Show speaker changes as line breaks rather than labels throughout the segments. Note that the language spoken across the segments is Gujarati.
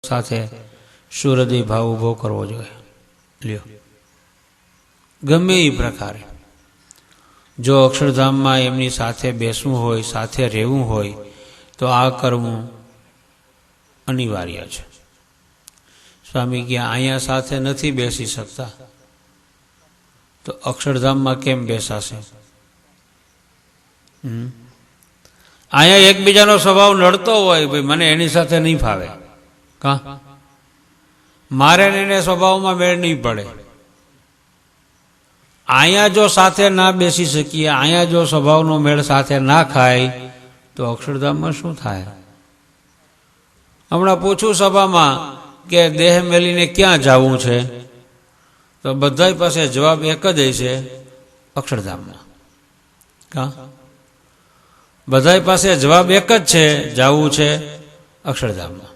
સાથે સુહૃદય ભાવ ઊભો કરવો જોઈએ. લ્યો, ગમે એ પ્રકારે જો અક્ષરધામમાં એમની સાથે બેસવું હોય, સાથે રહેવું હોય તો આ કરવું અનિવાર્ય છે. સ્વામી કે અહીંયા સાથે નથી બેસી શકતા તો અક્ષરધામમાં કેમ બેસાશે? અહીંયા એકબીજાનો સ્વભાવ નડતો હોય, ભાઈ મને એની સાથે નહીં ફાવે, કા મારે એને સ્વભાવમાં મેળ નહીં પડે. અહીંયા જો સાથે ના બેસી શકીએ, અહીંયા જો સ્વભાવનો મેળ સાથે ના ખાય તો અક્ષરધામમાં શું થાય? હમણાં પૂછું સભામાં કે દેહ મેલીને ક્યાં જવું છે તો બધા પાસે જવાબ એક જ હશે, અક્ષરધામમાં. કા બધા પાસે જવાબ એક જ છે, જવું છે અક્ષરધામમાં.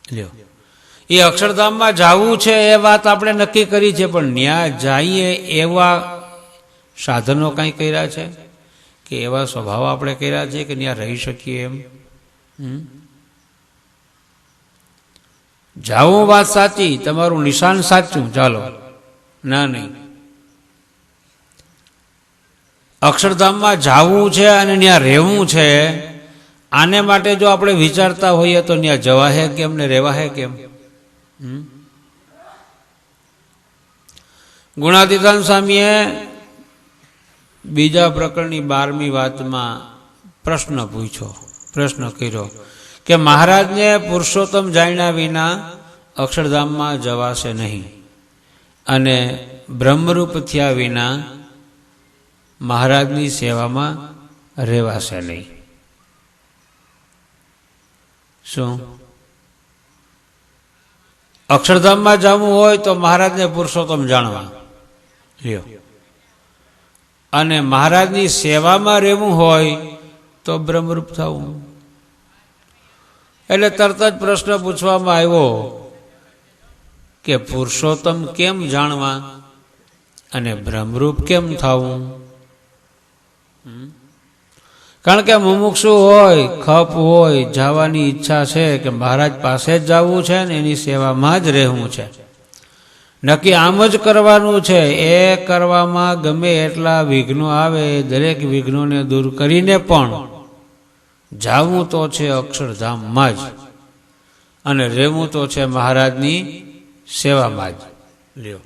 લ્યો, એ અક્ષરધામમાં જવું છે એ વાત આપણે નક્કી કરી છે, પણ ત્યાં જઈએ એવા સાધનો કંઈ કર્યા છે કે એવા સ્વભાવ આપણે કર્યા છે કે ત્યાં રહી શકીએ એમ? જાવું વાત સાચી, તમારું નિશાન સાચું, ચાલો, ના નહીં. અક્ષરધામમાં જવું છે અને ત્યાં રહેવું છે, આને માટે જો આપણે વિચારતા હોઈએ તો ત્યાં જવાહે કેમ ને રહેવાહે કેમ? ગુણાતીતાન સ્વામીએ બીજા પ્રકરણની 12મી વાતમાં પ્રશ્ન કર્યો કે મહારાજને પુરુષોત્તમ જાણ્યા વિના અક્ષરધામમાં જવાશે નહીં અને બ્રહ્મરૂપ થયા વિના મહારાજની સેવામાં રહેવાશે નહીં. શું અક્ષરધામમાં જવું હોય તો મહારાજને પુરુષોત્તમ જાણવા લ્યો, અને મહારાજની સેવામાં રહેવું હોય તો બ્રહ્મરૂપ થવું. એટલે તરત જ પ્રશ્ન પૂછવામાં આવ્યો કે પુરુષોત્તમ કેમ જાણવા અને બ્રહ્મરૂપ કેમ થવું? કારણ કે મુમુક્ષુ હોય, ખપ હોય, જવાની ઈચ્છા છે કે મહારાજ પાસે જ જવું છે ને એની સેવામાં જ રહેવું છે, નક્કી આમ જ કરવાનું છે. એ કરવામાં ગમે એટલા વિઘ્નો આવે, દરેક વિઘ્નોને દૂર કરીને પણ જાવું તો છે અક્ષરધામમાં જ અને રહેવું તો છે મહારાજની સેવામાં જ. લ્યો,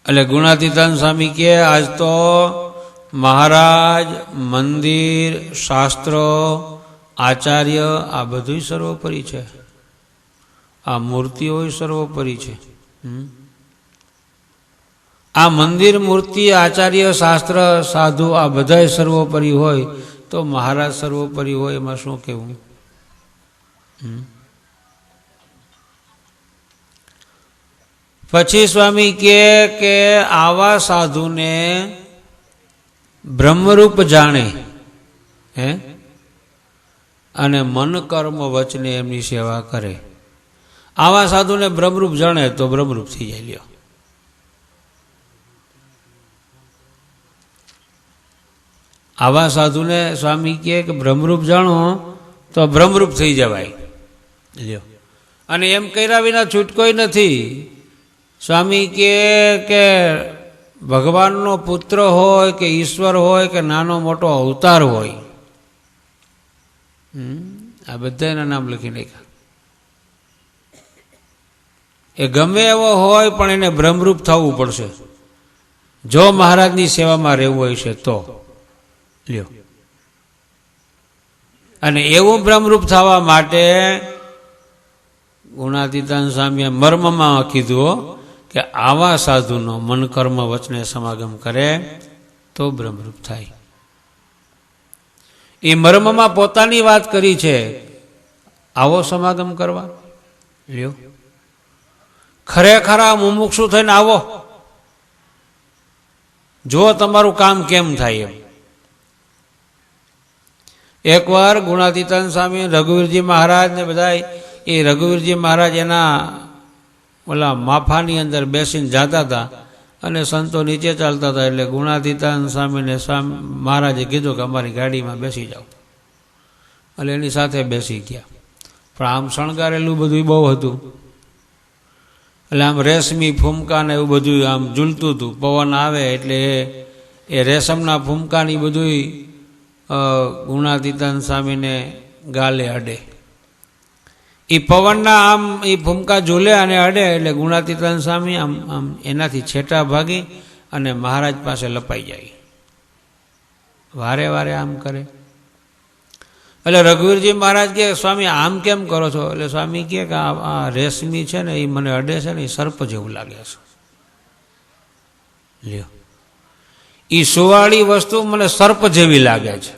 એટલે ગુણાતીતાન સ્વામી કે આજ તો મહારાજ, મંદિર, શાસ્ત્રો, આચાર્ય આ બધું સર્વોપરી છે, આ મૂર્તિઓ સર્વોપરી છે. આ મંદિર, મૂર્તિ, આચાર્ય, શાસ્ત્ર, સાધુ આ બધા સર્વોપરી હોય તો મહારાજ સર્વોપરી હોય એમાં શું કહેવું? પછી સ્વામી કે આવા સાધુને બ્રહ્મરૂપ જાણે અને મન કર્મ વચને એમની સેવા કરે. આવા સાધુને બ્રહ્મરૂપ જાણે તો બ્રહ્મરૂપ થઈ જાય. લ્યો, આવા સાધુને સ્વામી કે બ્રહ્મરૂપ જાણો તો બ્રહ્મરૂપ થઈ જવાય. લ્યો, અને એમ કર્યા વિના છૂટકોય નથી. સ્વામી કે ભગવાનનો પુત્ર હોય કે ઈશ્વર હોય કે નાનો મોટો અવતાર હોય, આ બધા એના નામ લખી નાખ્યા. એ ગમે એવો હોય પણ એને બ્રહ્મરૂપ થવું પડશે જો મહારાજની સેવામાં રહેવું હોય છે તો. લ્યો, અને એવું બ્રહ્મરૂપ થવા માટે ગુણાતીતાન સ્વામીએ મર્મમાં કીધું કે આવા સાધુનો મન કર્મ વચને સમાગમ કરે તો બ્રહ્મરૂપ થાય. એ મર્મમાં પોતાની વાત કરી છે, આવો સમાગમ કરવા. લ્યો, ખરેખર મુમુક્ષુ થઈને આવો, જો તમારું કામ કેમ થાય એમ. એકવાર ગુણાતીતાન સ્વામી, રઘુવીરજી મહારાજ ને બધા, એ રઘુવીરજી મહારાજ એના ઓલા માફાની અંદર બેસીને જતા હતા અને સંતો નીચે ચાલતા હતા એટલે ગુણાતીતાનંદ સ્વામીને મહારાજે કીધું કે અમારી ગાડીમાં બેસી જાઓ. એટલે એની સાથે બેસી ગયા. પણ આમ શણગારેલું બધું બહુ હતું, એટલે આમ રેશમી ફૂમકા ને એવું બધું આમ ઝૂલતું હતું. પવન આવે એટલે એ રેશમના ફૂમકાની બધું ગુણાતીતાનંદ સ્વામીને ગાલે અડે. એ પવનના આમ એ ફૂમકા ઝૂલે અને અડે એટલે ગુણાતીતાનંદ સ્વામી આમ આમ એનાથી છેટા ભાગી અને મહારાજ પાસે લપાઈ જાય. વારે વારે આમ કરે. એટલે રઘુવીરજી મહારાજ કે સ્વામી આમ કેમ કરો છો? એટલે સ્વામી કહે કે આ રેશમી છે ને એ મને અડે છે ને એ સર્પ જેવું લાગે છે. લ્યો, એ સુવાળી વસ્તુ મને સર્પ જેવી લાગે છે.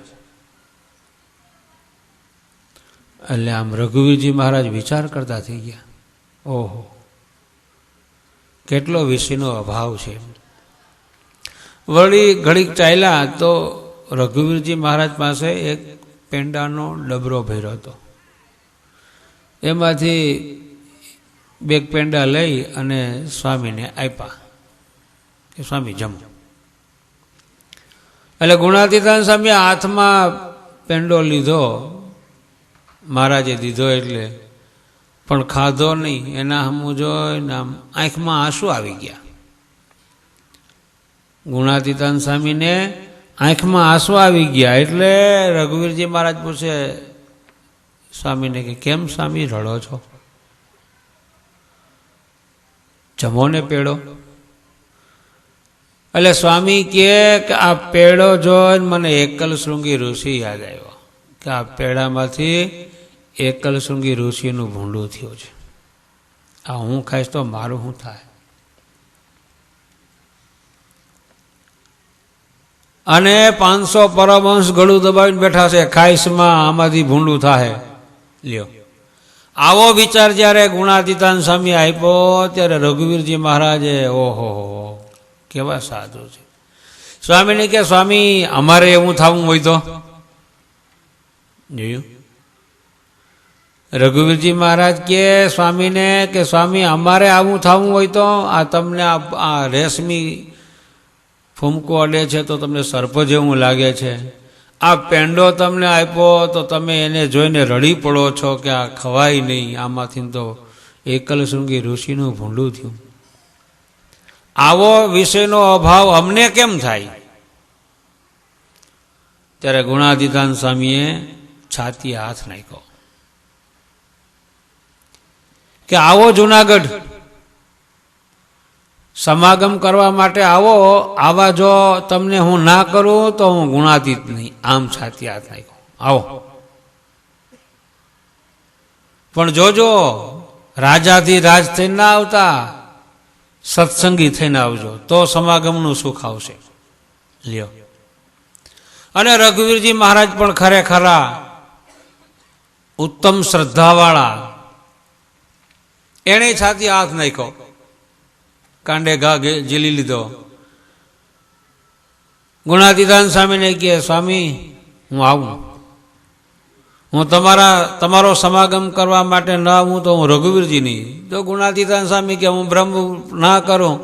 એટલે આમ રઘુવીરજી મહારાજ વિચાર કરતા થઈ ગયા, ઓહો કેટલો વિષયનો અભાવ છે. વળી ઘડીક ચાલ્યા તો રઘુવીરજી મહારાજ પાસે એક પેંડાનો ડબરો ભર્યો હતો. એમાંથી બે પેંડા લઈ અને સ્વામીને આપ્યા કે સ્વામી જમો. એટલે ગુણાતીતાનંદ સ્વામી હાથમાં પેંડો લીધો, મહારાજે દીધો એટલે, પણ ખાધો નહીં. એના હમું જોઈને આમ આંખમાં આંસુ આવી ગયા. ગુણાતીતાનંદ સ્વામીને આંખમાં આંસુ આવી ગયા. એટલે રઘુવીરજી મહારાજ પૂછે સ્વામીને કે કેમ સ્વામી રડો છો? જમો ને પેડો. એટલે સ્વામી કહે કે આ પેડો જોઈને મને એકલ શૃંગી ઋષિ યાદ આવ્યો કે આ પેડામાંથી એકલ શૃંગી ઋષિનું ભૂંડું થયું છે. આ હું ખાઈશ તો મારું શું થાય? અને 500 પરમહંસ ગળું દબાવીને બેઠા છે, ખાઈશમાં આમાંથી ભૂંડું થાય. લ્યો, આવો વિચાર જ્યારે ગુણાતીતાનંદ સ્વામી આપ્યો ત્યારે રઘુવીરજી મહારાજે ઓહો કેવા સાધુ છે. સ્વામીને કે સ્વામી અમારે એવું થવું હોય તો? જોયું, રઘુવીરજી મહારાજ કે સ્વામીને કે સ્વામી અમારે આવું થવું હોય તો આ તમને આ રેશમી ફૂમકો અડે છે તો તમને સર્પ જેવું લાગે છે. આ પેંડો તમને આપ્યો તો તમે એને જોઈને રડી પડો છો કે આ ખવાય નહીં, આમાંથી તો એકલ શૃંગી ઋષિનું ભૂંડું થયું. આવો વિષયનો અભાવ અમને કેમ થાય? ત્યારે ગુણાતીતાનંદ સ્વામીએ છાતીએ હાથ નાખ્યો કે આવો જુનાગઢ સમાગમ કરવા માટે આવો, આવા જો તમને હું ના કરું તો હું ગુણાતીત નહીં. આમ છાતી હાથ નાખ્યો, આવો. પણ જોજો રાજાથી રાજ થઈને ના આવતા, સત્સંગી થઈને આવજો તો સમાગમનું સુખ આવશે. લ્યો, અને રઘુવીરજી મહારાજ પણ ખરેખરા ઉત્તમ શ્રદ્ધાવાળા, એણે છાતી હાથ નાખ્યો, કાંડે ઘા ઝીલી લીધો. ગુણાતીતાનંદ સ્વામીને કહે સ્વામી હું આવું, હું તમારો સમાગમ કરવા માટે ન આવું તો હું રઘુવીરજી નહીં. તો ગુણાતીતાનંદ સ્વામી કે હું બ્રહ્મ ના કરું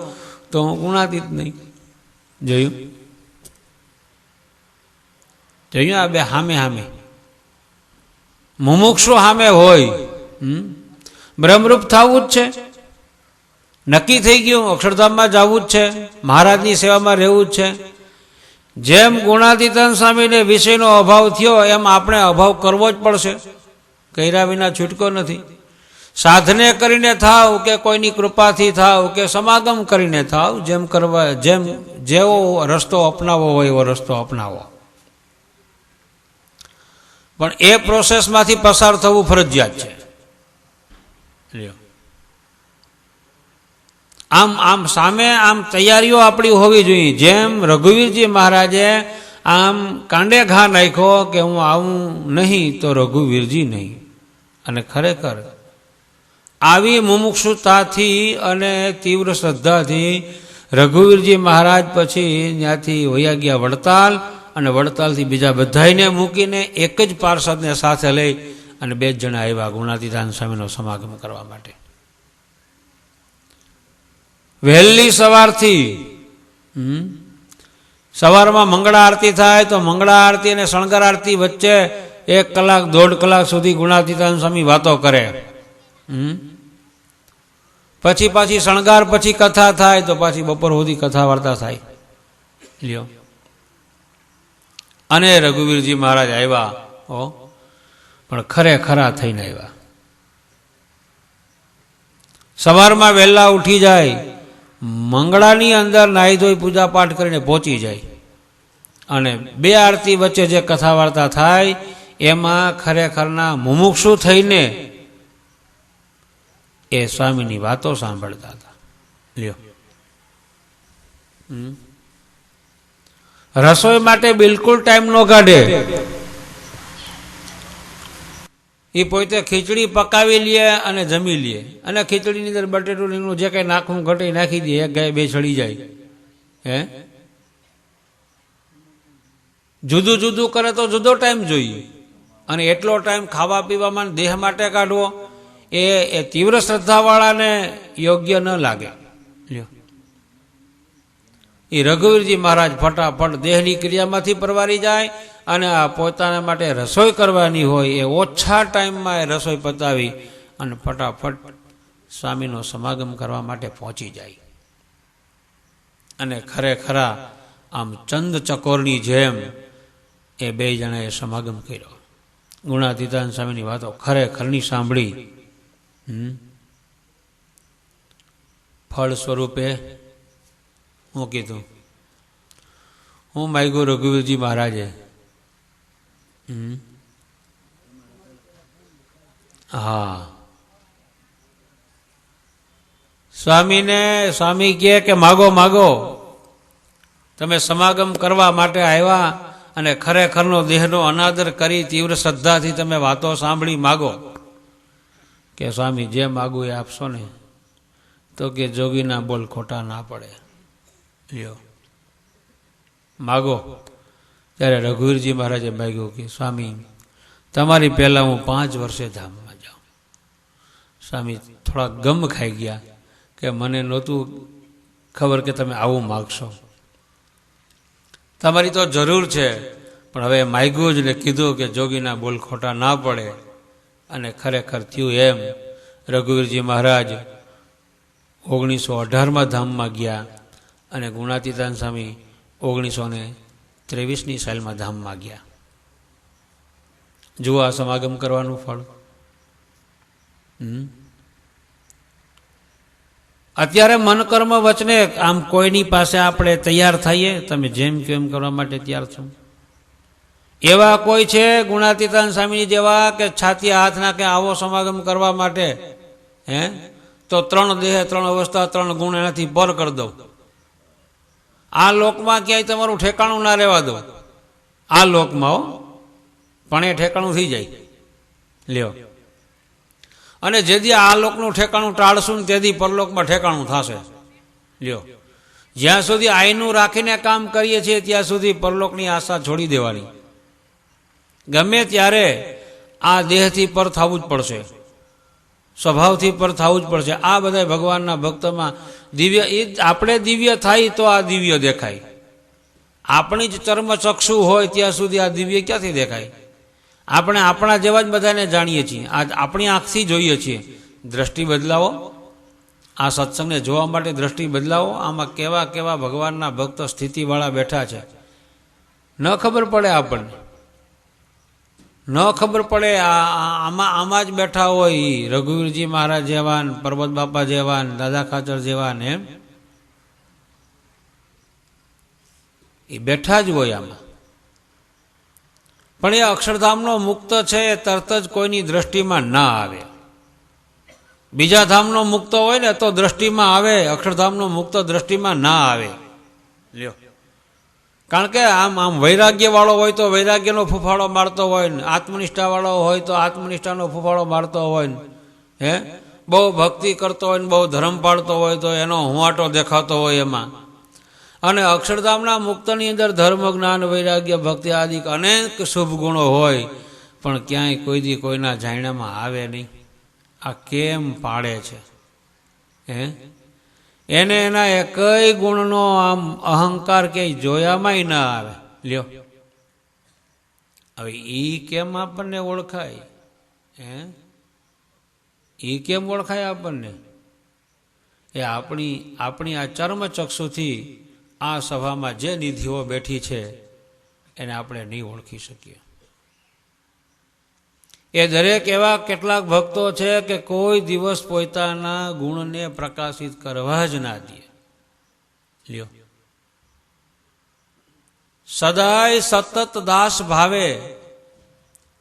તો હું ગુણાતીત નહીં. જોયું જોયું, આ બે હામે હામે મુમુક્ષુ હામે હોય, બ્રહ્મરૂપ થવું જ છે. નક્કી થઈ ગયું, અક્ષરધામમાં જવું જ છે, મહારાજની સેવામાં રહેવું જ છે. જેમ ગુણાતીતાનંદ સ્વામીને વિષયનો અભાવ થયો એમ આપણે અભાવ કરવો જ પડશે, કર્યા વિના છૂટકો નથી. સાધને કરીને થાવ કે કોઈની કૃપાથી થાવ કે સમાગમ કરીને થાવ, જેમ જેવો રસ્તો અપનાવવો હોય એવો રસ્તો અપનાવો, પણ એ પ્રોસેસમાંથી પસાર થવું ફરજિયાત છે. આમ સામે આમ તૈયારીઓ આપણી હોવી જોઈએ. જેમ રઘુવીરજી મહારાજે આમ કાંડે ઘા નાખ્યો કે હું આવું નહીં તો રઘુવીરજી નહીં. અને ખરેખર આવી મુમુક્ષુતાથી અને તીવ્ર શ્રદ્ધાથી રઘુવીરજી મહારાજ પછી ત્યાંથી વયા ગયા વડતાલ, અને વડતાલથી બીજા બધાને મૂકીને એક જ પાર્ષદને સાથે લઈ અને 2 જણા આવ્યા ગુણાતીતાનંદ સ્વામીનો સમાગમ કરવા માટે. વહેલી સવારથી સવારમાં મંગળા આરતી થાય તો મંગળા આરતી અને શણગાર આરતી વચ્ચે 1 કલાક 1.5 કલાક સુધી ગુણાતીતાનંદ સ્વામી વાતો કરે. પછી પાછી શણગાર પછી કથા થાય તો પાછી બપોર સુધી કથા વાર્તા થાય. લ્યો, અને રઘુવીરજી મહારાજ આવ્યા પણ ખરેખરા થઈને આવ્યા. સવારમાં વહેલા ઉઠી જાય, મંગળાની અંદર નાહી ધોઈ પૂજા પાઠ કરીને પહોંચી જાય, અને 2 આરતી વચ્ચે જે કથા વાર્તા થાય એમાં ખરેખરના મુમુક્ષુ થઈને એ સ્વામીની વાતો સાંભળતા હતા. લ્યો, રસોઈ માટે બિલકુલ ટાઈમ ન કાઢે. એ પોતે ખીચડી પકાવી લે અને જમી લે, અને ખીચડીની અંદર બટેટું રીંગણું જે કંઈ નાખવું ઘટે નાખી દે, 1 ગાય 2 ચડી જાય. જુદું જુદું કરે તો જુદો ટાઈમ જોઈએ, અને એટલો ટાઈમ ખાવા પીવામાં દેહ માટે કાઢવો એ તીવ્ર શ્રદ્ધાવાળાને યોગ્ય ન લાગે. એ રઘુવીરજી મહારાજ ફટાફટ દેહની ક્રિયામાંથી પરવારી જાય, અને આ પોતાના માટે રસોઈ કરવાની હોય એ ઓછા ટાઈમમાં એ રસોઈ પતાવી અને ફટાફટ સ્વામીનો સમાગમ કરવા માટે પહોંચી જાય. અને ખરેખરા આમ ચંદ ચકોરની જેમ એ 2 જણાએ સમાગમ કર્યો. ગુણાતીતાનંદ સ્વામીની વાતો ખરેખરની સાંભળી. ફળ સ્વરૂપે હું કીધું, હું માગ્યું રઘુવીરજી મહારાજે, હા, સ્વામી કહે કે માગો માગો, તમે સમાગમ કરવા માટે આવ્યા અને ખરેખરનો દેહનો અનાદર કરી તીવ્ર શ્રદ્ધાથી તમે વાતો સાંભળી, માગો. કે સ્વામી જે માગું એ આપશો ને. તો કે જોગીના બોલ ખોટા ના પડે. લ્યો, માગો. ત્યારે રઘુવીરજી મહારાજે માગ્યું કે સ્વામી તમારી પહેલાં હું 5 વર્ષે ધામમાં જાઉં. સ્વામી થોડા ગમ ખાઈ ગયા કે મને નહોતું ખબર કે તમે આવું માગશો. તમારી તો જરૂર છે, પણ હવે માગ્યું જ ને કીધું કે જોગીના બોલ ખોટા ના પડે. અને ખરેખર થયું એમ. રઘુવીરજી મહારાજ 1918માં ધામમાં ગયા, અને ગુણાતીતાનંદ સ્વામી 1923ની સાલમાં ધામમાં ગયા. જુઓ આ સમાગમ કરવાનું ફળ. અત્યારે મન કર્મ વચને આમ કોઈની પાસે આપણે તૈયાર થઈએ, તમે જેમ કેમ કરવા માટે તૈયાર છો. એવા કોઈ છે ગુણાતીતાનંદ સ્વામી જેવા કે છાતી હાથ નાખે આવો સમાગમ કરવા માટે? તો 3 દેહ 3 અવસ્થા 3 ગુણ એનાથી પર કરી દો. આ લોકમાં ક્યાંય તમારું ઠેકાણું ના રહેવા દો. આ લોકમાં પણ એ ઠેકાણું થઈ જાય. લ્યો, અને જેથી આ લોકનું ઠેકાણું ટાળશું ને તેથી પરલોકમાં ઠેકાણું થશે. લ્યો, જ્યાં સુધી આયનું રાખીને કામ કરીએ છીએ ત્યાં સુધી પરલોકની આશા છોડી દેવાની. ગમે ત્યારે આ દેહથી પર થવું જ પડશે, સ્વભાવથી પર થવું જ પડશે. આ બધા ભગવાનના ભક્તમાં દિવ્ય, એ આપણે દિવ્ય થાય તો આ દિવ્ય દેખાય. આપણી જ ચર્મ ચક્ષુ હોય ત્યાં સુધી આ દિવ્ય ક્યાંથી દેખાય? આપણે આપણા જેવા જ બધાને જાણીએ છીએ, આજ આપણી આંખથી જોઈએ છીએ. દ્રષ્ટિ બદલાવો, આ સત્સંગને જોવા માટે દ્રષ્ટિ બદલાવો. આમાં કેવા કેવા ભગવાનના ભક્ત સ્થિતિવાળા બેઠા છે, ન ખબર પડે આપણને, ન ખબર પડે. આમાં જ બેઠા હોય રઘુવીરજી મહારાજ જેવા, પરબત બાપા જેવા, દાદા ખાચર જેવા, ને એ બેઠા જ હોય આમાં. પણ એ અક્ષરધામનો મુક્ત છે એ તરત જ કોઈની દ્રષ્ટિમાં ના આવે. બીજા ધામનો મુક્ત હોય ને તો દ્રષ્ટિમાં આવે, અક્ષરધામનો મુક્ત દ્રષ્ટિમાં ના આવે. લ્યો, કારણ કે આમ વૈરાગ્ય વાળો હોય તો વૈરાગ્યનો ફૂફાડો મારતો હોય ને, આત્મનિષ્ઠા વાળો હોય તો આત્મનિષ્ઠાનો ફૂફાડો મારતો હોય ને, બહુ ભક્તિ કરતો હોય ને બહુ ધર્મ પાળતો હોય તો એનો હુંવાટો દેખાતો હોય એમાં. અને અક્ષરધામના મુક્તની અંદર ધર્મ, જ્ઞાન, વૈરાગ્ય, ભક્તિ આદિ અનેક શુભ ગુણો હોય, પણ ક્યાંય કોઈ દી કોઈના જાણ્યામાં આવે નહીં. આ કેમ પાડે છે? એને એના એકય ગુણનો આમ અહંકાર ક્યાંય જોયામાંય ના આવે. લ્યો, હવે ઈ કેમ આપણને ઓળખાય? ઈ કેમ ઓળખાય આપણને? એ આપણી આ ચર્મચક્ષુથી આ સભામાં જે નિધિઓ બેઠી છે એને આપણે નહીં ઓળખી શકીએ. એ દરેક એવા કેટલાક ભક્તો છે કે કોઈ દિવસ પોતાના ગુણને પ્રકાશિત કરવા જ ના દે. લ્યો, સદાય સતત દાસ ભાવે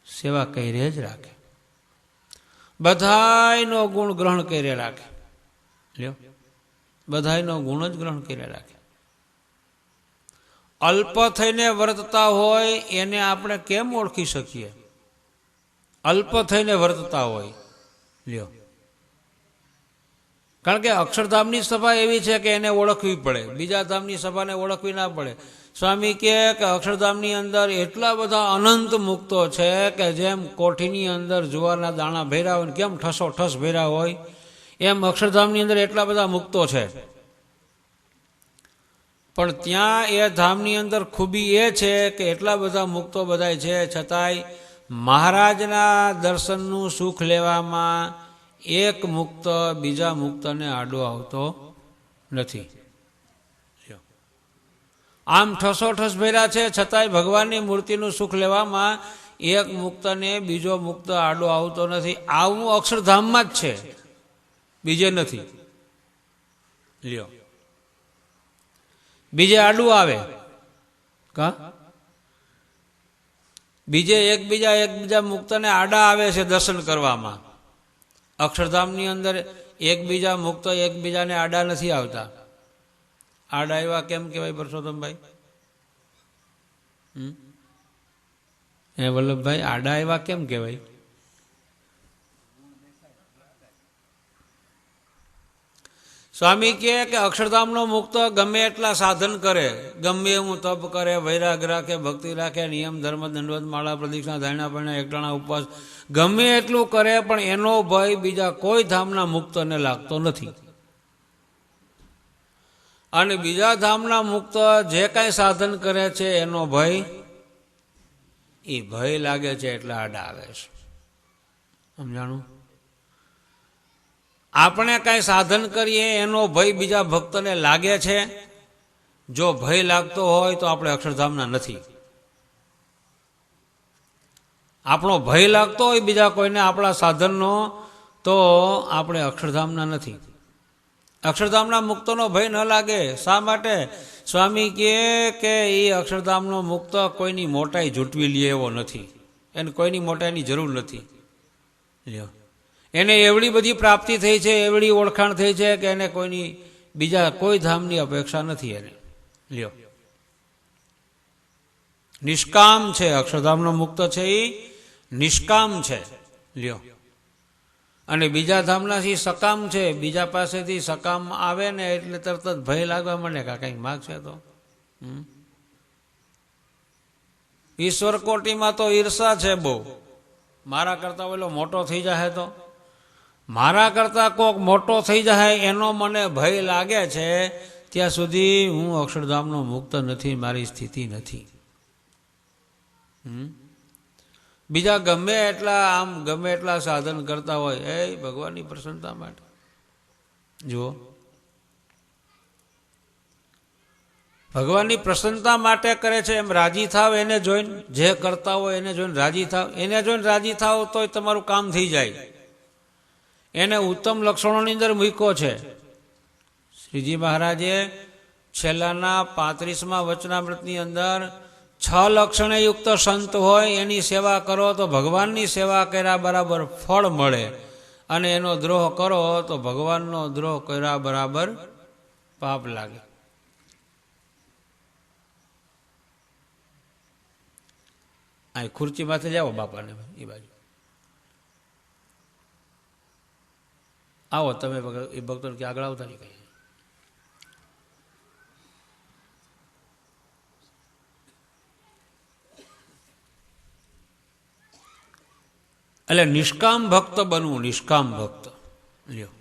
સેવા કરી જ રાખે, બધાયનો ગુણ ગ્રહણ કરી રાખે. લ્યો, બધાયનો ગુણ જ ગ્રહણ કરી રાખે. અલ્પ થઈને વર્તતા હોય એને આપણે કેમ ઓળખી શકીએ? અલ્પ થઈને વર્તતા હોય. લ્યો, કારણ કે અક્ષરધામની સભા એવી છે કે એને ઓળખવી પડે, બીજા ધામની સભાને ઓળખવી ના પડે. સ્વામી કહે કે અક્ષરધામની અંદર એટલા બધા અનંત મુક્તો છે કે જેમ કોઠીની અંદર જુવારના દાણા ભર્યા હોય કેમ ઠસો ઠસ ભર્યા હોય એમ અક્ષરધામની અંદર એટલા બધા મુક્તો છે. પણ ત્યાં એ ધામની અંદર ખૂબી એ છે કે એટલા બધા મુક્તો બધાય છે, છતાંય મહારાજના દર્શનનું સુખ લેવામાં એક મુક્ત બીજા મુક્તને આડો આવતો નથી. આમ ઠસોઠસ ભર્યા છે છતાંય ભગવાનની મૂર્તિનું સુખ લેવામાં એક મુક્તને બીજો મુક્ત આડો આવતો નથી. આવું અક્ષરધામમાં જ છે, બીજે નથી. લ્યો, બીજે આડું આવે કા? બીજે એકબીજા મુક્તને આડા આવે છે દર્શન કરવામાં. અક્ષરધામની અંદર એકબીજા મુક્ત એકબીજાને આડા નથી આવતા. આડા એવા કેમ કહેવાય પરસોત્તમભાઈ? વલ્લભભાઈ, આડા એવા કેમ કહેવાય? સ્વામી કહે કે અક્ષરધામનો મુક્ત ગમે એટલા સાધન કરે, ગમે એવું તપ કરે, વૈરાગ રાખે, ભક્તિ રાખે, નિયમ ધર્મ દંડવત માળા પ્રદક્ષિણા ધારણા પૈણા એકટાણા ઉપવાસ ગમે એટલું કરે, પણ એનો ભય બીજા કોઈ ધામના મુક્તને લાગતો નથી. અને બીજા ધામના મુક્ત જે કાંઈ સાધન કરે છે એનો ભય, એ ભય લાગે છે એટલે આડા આવે છે. સમજાણું? આપણે કાંઈ સાધન કરીએ એનો ભય બીજા ભક્તને લાગે છે. જો ભય લાગતો હોય તો આપણે અક્ષરધામના નથી. આપણો ભય લાગતો હોય બીજા કોઈને આપણા સાધનનો તો આપણે અક્ષરધામના નથી. અક્ષરધામના મુક્તનો ભય ન લાગે. શા માટે? સ્વામી કહે કે એ અક્ષરધામનો મુક્ત કોઈની મોટાઈ જૂટવી લે એવો નથી, એને કોઈની મોટાઈની જરૂર નથી. લ્યો, એને એવડી બધી પ્રાપ્તિ થઈ છે, એવડી ઓળખાણ થઈ છે કે એને કોઈની બીજા કોઈ ધામની અપેક્ષા નથી એને. લ્યો, નિષ્કામ છે અક્ષરધામનો મુક્ત છે, એ નિષ્કામ છે. લ્યો, અને બીજા ધામનાથી સકામ છે. બીજા પાસેથી સકામ આવે ને એટલે તરત જ ભય લાગવા માંડે કે કંઈક માગશે તો. ઈશ્વર કોટીમાં તો ઈર્ષા છે બહુ. મારા કરતા ઓલો મોટો થઈ જાય તો, મારા કરતા કોક મોટો થઈ જાય એનો મને ભય લાગે છે. ત્યાં સુધી હું અક્ષરધામનો મુક્ત નથી, મારી સ્થિતિ નથી. બીજા ગમે એટલા સાધન કરતા હોય એ ભગવાનની પ્રસન્નતા માટે. જુઓ, ભગવાનની પ્રસન્નતા માટે કરે છે. એમ રાજી થાવ એને જોઈને, જે કરતા હોય એને જોઈને રાજી થાવ. એને જોઈને રાજી થાવ તોય તમારું કામ થઈ જાય. એને ઉત્તમ લક્ષણોની અંદર મૂક્યો છે. શ્રીજી મહારાજે છેલ્લાના 35મા વચનામૃતની અંદર 6 લક્ષણે યુક્ત સંત હોય એની સેવા કરો તો ભગવાનની સેવા કર્યા બરાબર ફળ મળે, અને એનો દ્રોહ કરો તો ભગવાનનો દ્રોહ કર્યા બરાબર પાપ લાગે. આ ખુરચીમાંથી જાઓ બાપાને એ બાજુ આવો તમે. એ ભક્તોને કે આગળ આવતા નહીં કઈ. એટલે નિષ્કામ ભક્ત બનવું, નિષ્કામ ભક્ત. લ્યો,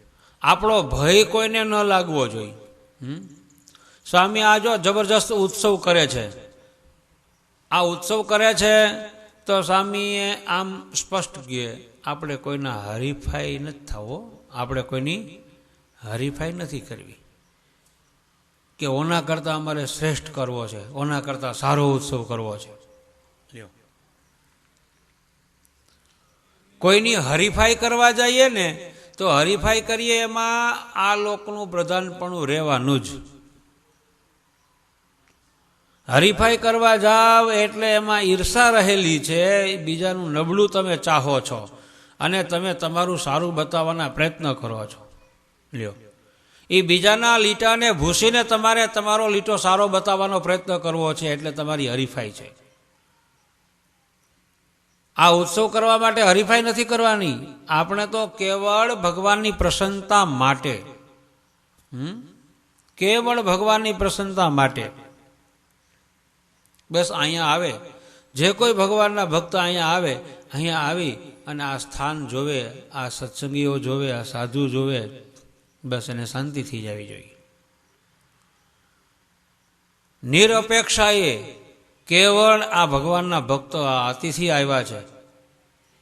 આપણો ભય કોઈને ન લાગવો જોઈએ. સ્વામી આ જો જબરજસ્ત ઉત્સવ કરે છે, આ ઉત્સવ કરે છે તો સ્વામીએ આમ સ્પષ્ટ કહે આપણે કોઈના હરીફાઈ નથી થવો, આપણે કોઈની હરીફાઈ નથી કરવી કે ઓના કરતાં અમારે શ્રેષ્ઠ કરવો છે, ઓના કરતાં સારો ઉત્સવ કરવો છે. કોઈની હરીફાઈ કરવા જઈએ ને તો હરીફાઈ કરીએ એમાં આ લોકનું પ્રધાનપણું રહેવાનું જ. હરીફાઈ કરવા જાવ એટલે એમાં ઈર્ષા રહેલી છે, બીજાનું નબળું તમે ચાહો છો અને તમે તમારું સારું બતાવવાના પ્રયત્ન કરો છો. લ્યો, એ બીજાના લીટાને ભૂસીને તમારે તમારો લીટો સારો બતાવવાનો પ્રયત્ન કરવો છે, એટલે તમારી હરીફાઈ છે. આ ઉત્સવ કરવા માટે હરીફાઈ નથી કરવાની, આપણે તો કેવળ ભગવાનની પ્રસન્નતા માટે, કેવળ ભગવાનની પ્રસન્નતા માટે બસ અહીંયા આવે, જે કોઈ ભગવાનના ભક્ત અહીંયા આવે, અહીંયા આવી અને આ સ્થાન જોવે, આ સત્સંગીઓ જોવે, આ સાધુ જોવે, બસ એને શાંતિ થઈ જવી જોઈએ. નિરપેક્ષાએ કેવળ આ ભગવાનના ભક્તો આ અતિથિ આવ્યા છે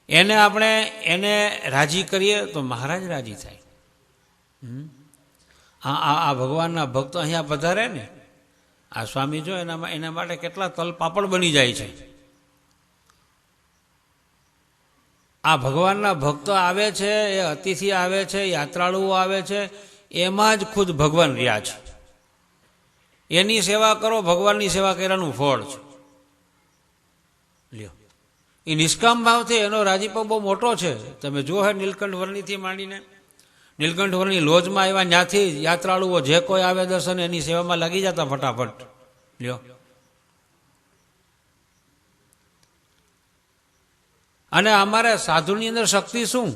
એને રાજી કરીએ તો મહારાજ રાજી થાય. આ ભગવાનના ભક્તો અહીંયા પધારે ને, આ સ્વામી જો એના માટે કેટલા તલ પાપડ બની જાય છે. આ ભગવાનના ભક્તો આવે છે, એ અતિથિ આવે છે, યાત્રાળુઓ આવે છે, એમાં જ ખુદ ભગવાન રહ્યા છે. એની સેવા કરો, ભગવાનની સેવા કર્યાનું ફળ છે. લ્યો, એ નિષ્કામ ભાવથી એનો રાજીપો બહુ મોટો છે. તમે જુઓ હે નીલકંઠ વર્ણીથી માંડીને નીલકંઠ વર્ણી લોજમાં આવ્યા, ત્યાંથી યાત્રાળુઓ જે કોઈ આવે દર્શન એની સેવામાં લાગી જતા ફટાફટ. લ્યો, અને અમારે સાધુની અંદર શક્તિ શું?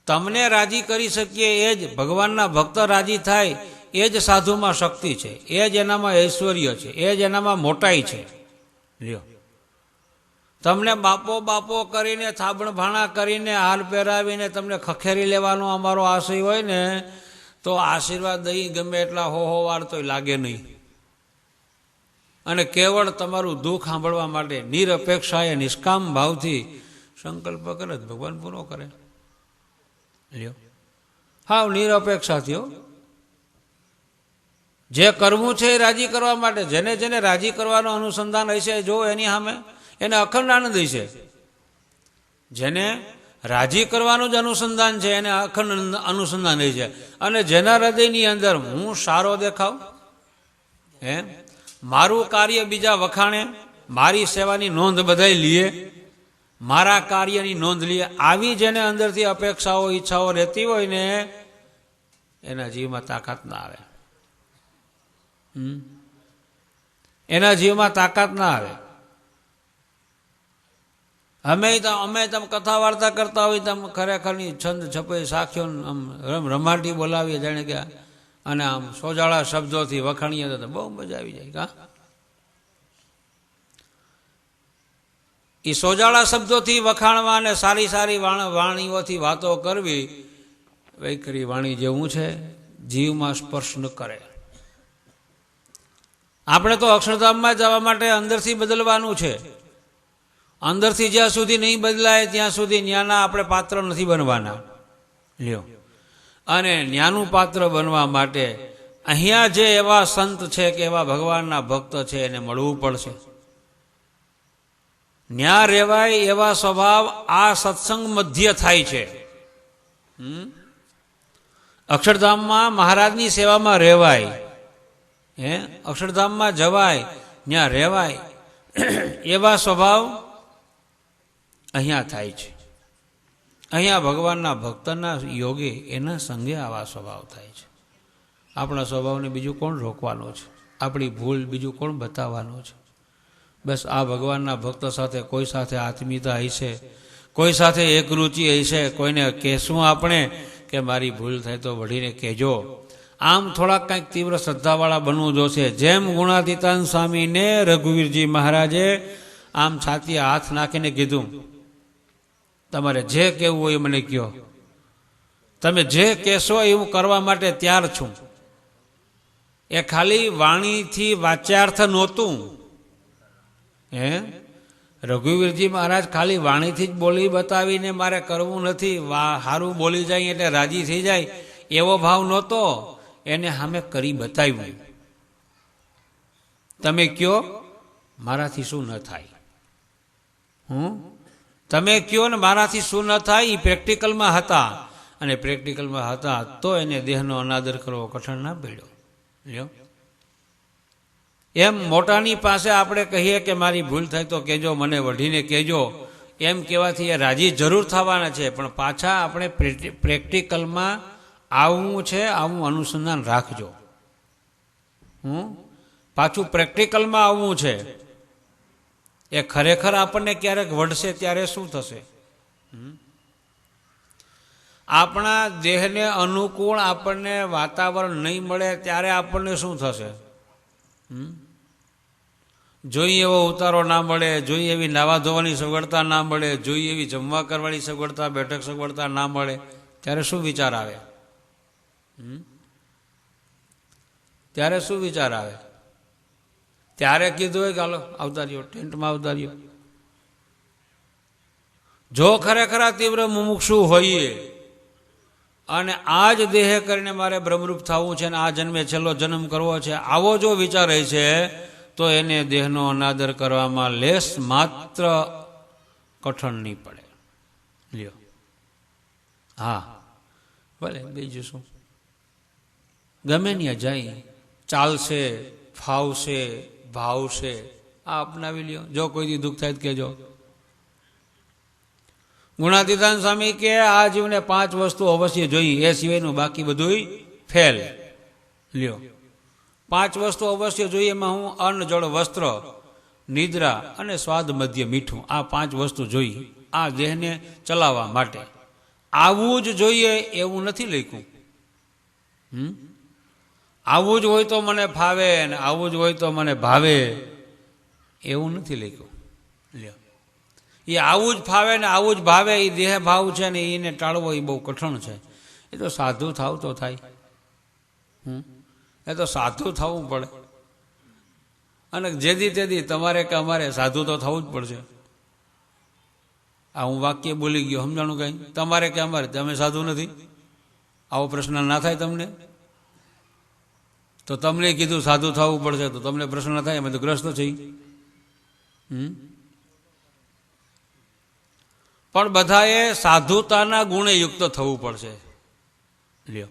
તમને રાજી કરી શકીએ એ જ ભગવાનના ભક્ત રાજી થાય, એ જ સાધુમાં શક્તિ છે, એ જ એનામાં ઐશ્વર્ય છે, એ જ એનામાં મોટાઈ છે. લ્યો, તમને બાપો બાપો કરીને થાબણ ભાણા કરીને હાર પહેરાવીને તમને ખખેરી લેવાનો અમારો આશય હોય ને તો આશીર્વાદ દઈ ગમે એટલા હો વાર તોય લાગે નહીં. અને કેવળ તમારું દુઃખ સાંભળવા માટે નિરપેક્ષાએ નિષ્કામ ભાવથી સંકલ્પ કરે તો ભગવાન પૂરો કરે. લ્યો, હા, નિરપેક્ષાથી હો. જે કરવું છે એ રાજી કરવા માટે, જેને જેને રાજી કરવાનું અનુસંધાન હશે જો એની સામે એને અખંડ આનંદ હશે. જેને રાજી કરવાનું જ અનુસંધાન છે એને અખંડ અનુસંધાન હશે. અને જેના હૃદયની અંદર હું સારો દેખાવ, મારું કાર્ય બીજા વખાણે, મારી સેવાની નોંધ બધાય લીએ, મારા કાર્યની નોંધ લીએ, આવી જેને અંદરથી અપેક્ષાઓ ઈચ્છાઓ રહેતી હોય ને એના જીવમાં તાકાત ના આવે. એના જીવમાં તાકાત ના આવે. અમે તમે કથા વાર્તા કરતા હોય તમે ખરેખરની છંદ છપે સાખ્યો રમાટી બોલાવીએ જાણે કે, અને આમ સોજાળા શબ્દોથી વખાણીએ તો બહુ મજા આવી જાય. કા એ સોજાળા શબ્દોથી વખાણવા અને સારી સારી વાણીઓથી વાતો કરવી વૈખરી વાણી જેવું છે, જીવમાં સ્પર્શ ન કરે. આપણે તો અક્ષરધામમાં જવા માટે અંદરથી બદલવાનું છે. અંદરથી જ્યાં સુધી નહીં બદલાય ત્યાં સુધી ન્યાના આપણે પાત્ર નથી બનવાના. લ્યો, અને ન્યાનું પાત્ર બનવા માટે અહીંયા જે એવા સંત છે કે એવા ભગવાનના ભક્ત છે એને મળવું પડશે. ન્યા રહેવાય એવા સ્વભાવ આ સત્સંગ મધ્ય થાય છે. અક્ષરધામમાં મહારાજની સેવામાં રહેવાય, અક્ષરધામમાં જવાય, ત્યાં રહેવાય એવા સ્વભાવ અહીંયા થાય છે. અહીંયા ભગવાનના ભક્તના યોગે એના સંગે આવા સ્વભાવ થાય છે. આપણા સ્વભાવને બીજું કોણ રોકવાનું છે? આપણી ભૂલ બીજું કોણ બતાવવાનું છે? બસ આ ભગવાનના ભક્ત સાથે કોઈ સાથે આત્મીયતા હશે, કોઈ સાથે એક રુચિ હશે. કોઈને કહેશું આપણે કે મારી ભૂલ થાય તો વઢીને કહેજો. આમ થોડાક કંઈક તીવ્ર શ્રદ્ધાવાળા બનવું જોશે. જેમ ગુણાતીતાન સ્વામીને રઘુવીરજી મહારાજે આમ છાતીએ હાથ નાખીને કીધું, તમારે જે કહેવું હોય એ મને કહો, તમે જે કહેશો એ હું કરવા માટે તૈયાર છું. એ ખાલી વાણીથી વાચ્યાર્થ નહોતું. હે રઘુવીરજી મહારાજ ખાલી વાણીથી જ બોલી બતાવીને મારે કરવું નથી, સારું બોલી જાય એટલે રાજી થઈ જાય એવો ભાવ નહોતો. એને સામે કરી બતાવ્યું. તમે કયો મારાથી શું ન થાય, તમે કયો ને મારાથી શું ન થાય. એ પ્રેક્ટિકલમાં હતા, અને પ્રેક્ટિકલમાં હતા તો એને દેહનો અનાદર કરવો કઠણ ના પડ્યો. લ્યો, એમ મોટાની પાસે આપણે કહીએ કે મારી ભૂલ થાય તો કહેજો, મને વઢીને કહેજો, એમ કહેવાથી એ રાજી જરૂર થવાના છે, પણ પાછા આપણે પ્રેક્ટિકલમાં આવવું છે, આવું અનુસંધાન રાખજો. પાછું પ્રેક્ટિકલમાં આવવું છે. એ ખરેખર આપણને ક્યારેક વઢશે ત્યારે શું થશે? આપણા દેહને અનુકૂળ આપણને વાતાવરણ નહીં મળે ત્યારે આપણને શું થશે? જોઈએ એવો ઉતારો ના મળે, જોઈએ એવી નાવા ધોવાની સગવડતા ના મળે, જોઈએ એવી જમવા કરવાની સગવડતા, બેઠક સગવડતા ના મળે ત્યારે શું વિચાર આવે? ત્યારે શું વિચાર આવે? ત્યારે કીધું હોય કે હાલો આવતા રહ્યો, ટેન્ટમાં આવતા રહ્યો. જો ખરેખર આ તીવ્ર મુમુક્ષુ હોઈએ અને આ જ દેહ કરીને મારે બ્રહ્મરૂપ થવું છે ને આ જન્મે છેલ્લો જન્મ કરવો છે, આવો જો વિચાર રહે છે તો એને દેહનો અનાદર કરવામાં લેશ માત્ર કઠણ નહીં પડે. લ્યો, હા ભલે બીજું શું, ગમે ત્યાં જાય ચાલશે, ફાવશે, ભાવશે, આ અપનાવી લ્યો. જો કોઈ દુઃખ થાય તો કહેજો. ગુણાતીતાન સ્વામી કે આ જીવને 5 વસ્તુ અવશ્ય જોઈ, એ સિવાયનું બાકી બધું ફેલ. લ્યો, 5 વસ્તુ અવશ્ય જોઈએ. એમાં હું અન્ન, જળ, વસ્ત્ર, નિદ્રા અને સ્વાદ, મધ્ય, મીઠું, આ 5 વસ્તુ જોઈ આ દેહને ચલાવવા માટે. આવું જ જોઈએ એવું નથી લખ્યું. આવું જ હોય તો મને ફાવે ને આવું જ હોય તો મને ભાવે એવું નથી લખ્યું. લ્યો, એ આવું જ ફાવે ને આવું જ ભાવે એ દેહ ભાવ છે ને એને ટાળવો એ બહુ કઠણ છે. એ તો સાધુ થાવ તો થાય. એ તો સાધુ થવું પડે. અને જેદી તેદી તમારે કે અમારે સાધુ તો થવું જ પડશે. આ હું વાક્ય બોલી ગયો, સમજાણું કઈ? તમારે કે અમારે, તમે સાધુ નથી? આવો પ્રશ્ન ના થાય તમને? તો તમને કીધું સાધુ થવું પડશે તો તમને પ્રશ્ન થાય? અમે તો ગ્રસ્ત છીએ. પણ બધાએ સાધુતાના ગુણે યુક્ત થવું પડશે. લ્યો,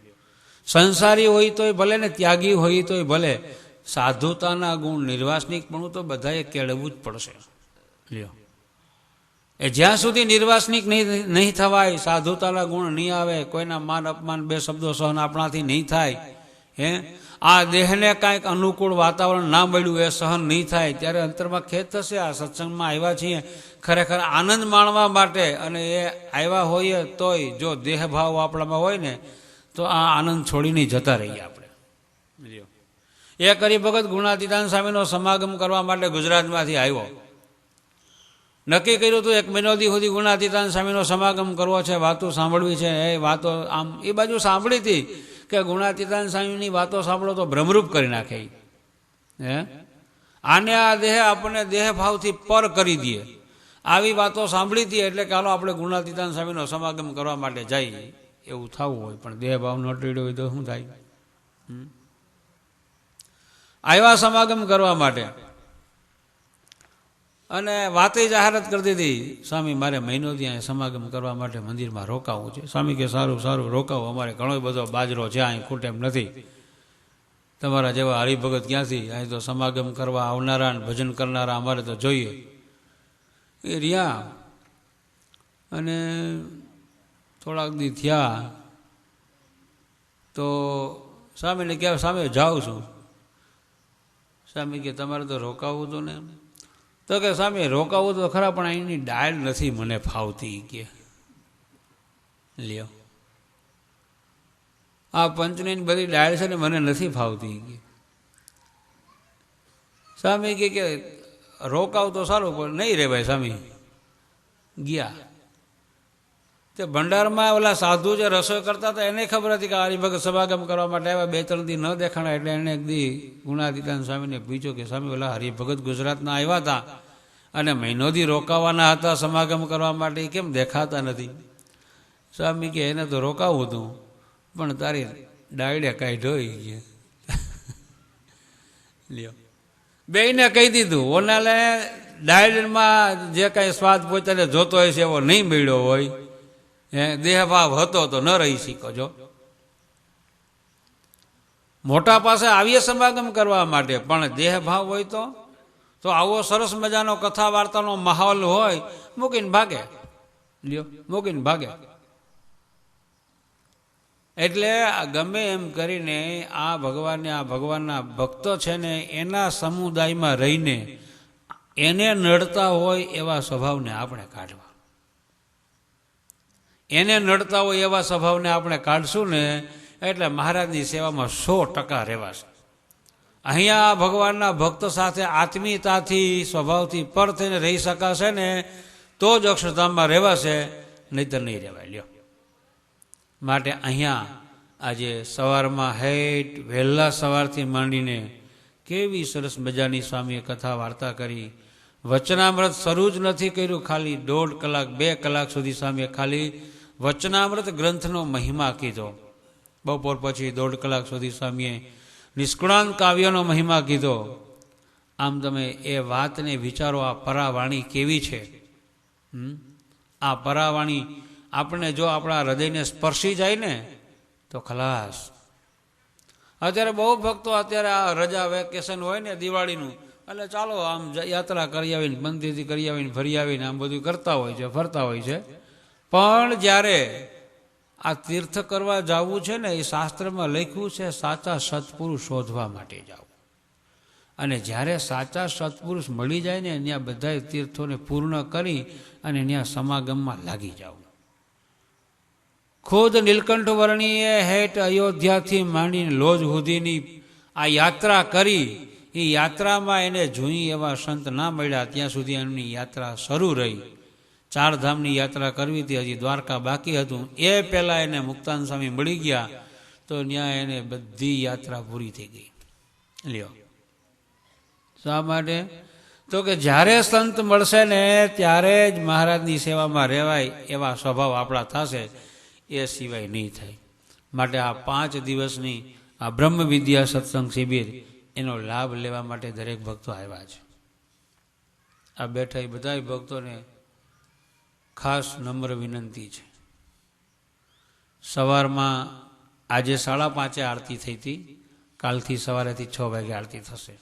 સંસારી હોય તોય ભલે ને ત્યાગી હોય તોય ભલે, સાધુતાના ગુણ, નિર્વાસનિકપણું તો બધાએ કેળવવું જ પડશે. લ્યો, એ જ્યાં સુધી નિર્વાસનિક નહીં થવાય, સાધુતાના ગુણ નહીં આવે, કોઈના માન અપમાન 2 શબ્દો સહન આપણાથી નહીં થાય, આ દેહને કાંઈક અનુકૂળ વાતાવરણ ના મળ્યું, એ સહન નહીં થાય, ત્યારે અંતરમાં ખેદ થશે. આ સત્સંગમાં આવ્યા છીએ ખરેખર આનંદ માણવા માટે, અને એ આવ્યા હોઈએ તોય જો દેહ ભાવ આપણામાં હોય ને તો આ આનંદ છોડીને જતા રહીએ આપણે. એ કરી ભગત ગુણાતીતાન સ્વામીનો સમાગમ કરવા માટે ગુજરાતમાંથી આવ્યો. નક્કી કર્યું હતું 1 મહિનો સુધી ગુણાતીતાન સ્વામીનો સમાગમ કરવો છે, વાતો સાંભળવી છે. એ વાતો આમ એ બાજુ સાંભળી હતી કે ગુણાતીતાન સ્વામીની વાતો સાંભળો તો ભ્રમરૂપ કરી નાખે. આને આ દેહ આપણને દેહ ભાવથી પર કરી દે, આવી વાતો સાંભળી હતી. એટલે કે હાલો આપણે ગુણાતીતાન સ્વામીનો સમાગમ કરવા માટે જઈએ. એવું થવું હોય પણ દેહ ભાવ ન ટળ્યો હોય તો શું થાય? આવ્યા સમાગમ કરવા માટે અને વાતે જાહેરાત કરી દીધી, સ્વામી મારે મહિનો ત્યાં સમાગમ કરવા માટે મંદિરમાં રોકાવું છે. સ્વામી કે સારું સારું રોકાવું, અમારે ઘણો બધો બાજરો છે, અહીં ખૂટ એમ નથી. તમારા જેવા હરિભગત ક્યાંથી, અહીં તો સમાગમ કરવા આવનારા ભજન કરનારા અમારે તો જોઈએ. એ રહ્યા અને થોડાક દી થયા તો સ્વામીને કહેવાય, સ્વામી જાઉં છું. સ્વામી કે તમારે તો રોકાવું હતું ને? તો કે સ્વામી રોકાવું તો ખરા પણ અહીંની ડાળ નથી મને ફાવતી કે. લ્યો, આ પંચની બધી ડાળ છે ને મને નથી ફાવતી કે. સ્વામી કે રોકાવ તો સારું પણ નહીં રે ભાઈ. સ્વામી ગયા તે ભંડારમાં ઓલા સાધુ જે રસોઈ કરતા હતા એને ખબર હતી કે હરિભગત સમાગમ કરવા માટે આવ્યા, 2-3 દી ન દેખાણા એટલે એને એક દી ગુણાતીતાન સ્વામીને પૂછ્યું કે સ્વામી ઓલા હરિભગત ગુજરાતના આવ્યા હતા અને મહિનોથી રોકાવાના હતા સમાગમ કરવા માટે, કેમ દેખાતા નથી? સ્વામી કે એને તો રોકાવું હતું પણ તારી ડાયડે કાઢ્યો ગયા. લ્યો, બેયને કહી દીધું. ઓનાલે ડાયડમાં જે કાંઈ સ્વાદ પોતાને જોતો હોય છે એવો નહીં મળ્યો હોય, દેહભાવ હતો તો ન રહી શીખો. જો મોટા પાસે આવીએ સમાગમ કરવા માટે, પણ દેહભાવ હોય તો આવો સરસ મજાનો કથા વાર્તાનો માહોલ હોય, મૂકીને ભાગે. લ્યો, મૂકીને ભાગે. એટલે ગમે એમ કરીને આ ભગવાનના ભક્તો છે ને એના સમુદાયમાં રહીને એને નડતા હોય એવા સ્વભાવને આપણે કાઢવા. એને નડતા હોય એવા સ્વભાવને આપણે કાઢશું ને એટલે મહારાજની સેવામાં 100% રહેવાશે. અહીંયા ભગવાનના ભક્ત સાથે આત્મીયતાથી સ્વભાવથી પર થઈને રહી શકાશે ને તો જ અક્ષરધામમાં રહેવાશે, નહીંતર નહીં રહેવાય. લ્યો, માટે અહીંયા આજે સવારમાં હેઠ વહેલા સવારથી માંડીને કેવી સરસ મજાની સ્વામીએ કથા વાર્તા કરી. વચનામૃત શરૂ જ નથી કર્યું, ખાલી 1.5 કલાક 2 કલાક સુધી સ્વામીએ ખાલી વચનામૃત ગ્રંથનો મહિમા કીધો. બપોર પછી 1.5 કલાક સુધી સ્વામીએ નિષ્કુળાંત કાવ્યનો મહિમા કીધો. આમ તમે એ વાતને વિચારો, આ પરાવાણી કેવી છે. આ પરાવાણી આપણે જો આપણા હૃદયને સ્પર્શી જાય ને તો ખલાસ. અત્યારે બહુ ભક્તો અત્યારે આ રજા વેકેશન હોય ને દિવાળીનું, એટલે ચાલો આમ યાત્રા કરી આવીને, મંદિરથી કરી આવીને, ફરી આવીને આમ બધું કરતા હોય છે, ફરતા હોય છે. પણ જ્યારે આ તીર્થ કરવા જવું છે ને, એ શાસ્ત્રમાં લખ્યું છે સાચા સત્પુરુષ શોધવા માટે જાવ. અને જ્યારે સાચા સત્પુરુષ મળી જાય ને ત્યાં બધા તીર્થોને પૂર્ણ કરી અને ત્યાં સમાગમમાં લાગી જાવ. ખુદ નીલકંઠ વર્ણીએ હેઠ અયોધ્યાથી માંડીને લોજ સુધીની આ યાત્રા કરી. એ યાત્રામાં એને જોઈ એવા સંત ના મળ્યા, ત્યાં સુધી એમની યાત્રા શરૂ રહી. 4 ધામની યાત્રા કરવી હતી, હજી દ્વારકા બાકી હતું. એ પહેલાં એને મુક્તાન સ્વામી મળી ગયા તો ત્યાં એને બધી યાત્રા પૂરી થઈ ગઈ. લ્યો, શા માટે? તો કે જ્યારે સંત મળશે ને ત્યારે જ મહારાજની સેવામાં રહેવાય એવા સ્વભાવ આપણા થશે, એ સિવાય નહીં થાય. માટે આ 5 દિવસની આ બ્રહ્મ વિદ્યા સત્સંગ શિબિર, એનો લાભ લેવા માટે દરેક ભક્તો આવ્યા છે. આ બેઠા એ બધા ભક્તોને ખાસ નમ્ર વિનંતી છે. સવારમાં આજે 5:30 આરતી થઈ હતી, કાલથી સવારેથી 6 વાગે આરતી થશે.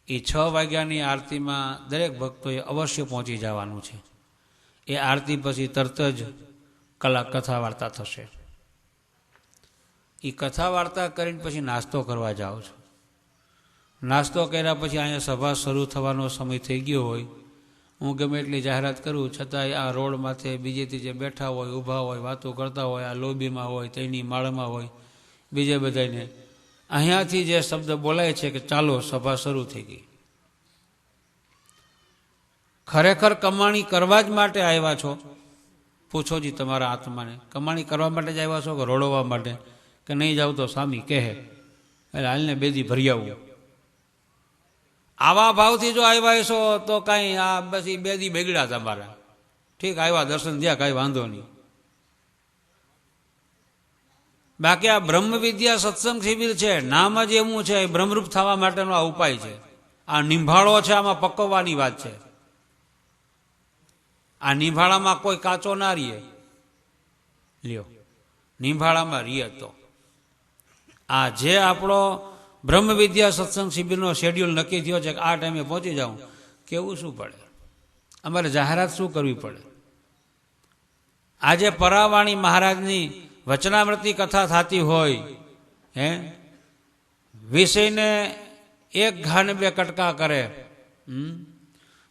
એ 6 વાગ્યાની આરતીમાં દરેક ભક્તોએ અવશ્ય પહોંચી જવાનું છે. એ આરતી પછી તરત જ કલાક કથા વાર્તા થશે. એ કથા વાર્તા કરીને પછી નાસ્તો કરવા જાઓ છો. નાસ્તો કર્યા પછી અહીંયા સભા શરૂ થવાનો સમય થઈ ગયો હોય. હું ગમે એટલી જાહેરાત કરું છતાંય આ રોડ માથે બીજેથી જે બેઠા હોય, ઊભા હોય, વાતો કરતા હોય, આ લોબીમાં હોય, તેની માળમાં હોય, બીજે બધાને અહીંયાથી જે શબ્દ બોલાય છે કે ચાલો સભા શરૂ થઈ ગઈ. ખરેખર કમાણી કરવા જ માટે આવ્યા છો? પૂછો જી તમારા આત્માને, કમાણી કરવા માટે જ આવ્યા છો કે રોડવા માટે? કે નહીં જાવ તો સ્વામી કહે એટલે હાલને બેદી ભરી આવું. આવા ભાવથી જો આવ્યા છો તો કાંઈ આ બસ 2 દી બગડ્યા તમારા. ઠીક, આવ્યા દર્શન થયા, કાંઈ વાંધો નહીં. બાકી આ બ્રહ્મ વિદ્યા સત્સંગ શિબિર છે, નામ જ એવું છે, બ્રહ્મરૂપ થવા માટેનો આ ઉપાય છે. આ નિંભાળો છે, આમાં પકવવાની વાત છે. આ નિંભાળામાં કોઈ કાચો ના રીએ. લ્યો, નિંભાળામાં રીએ તો આ જે આપણો બ્રહ્મ વિદ્યા સત્સંગ શિબિરનો શેડ્યુલ નક્કી થયો છે કે આ ટાઈમે પહોંચી જાઉં, કેવું શું પડે? અમારે જાહેરાત શું કરવી પડે? આજે પરાવાણી મહારાજની વચનામૃતની કથા થતી હોય, વિષયને 1 ઘા ને 2 કટકા કરે,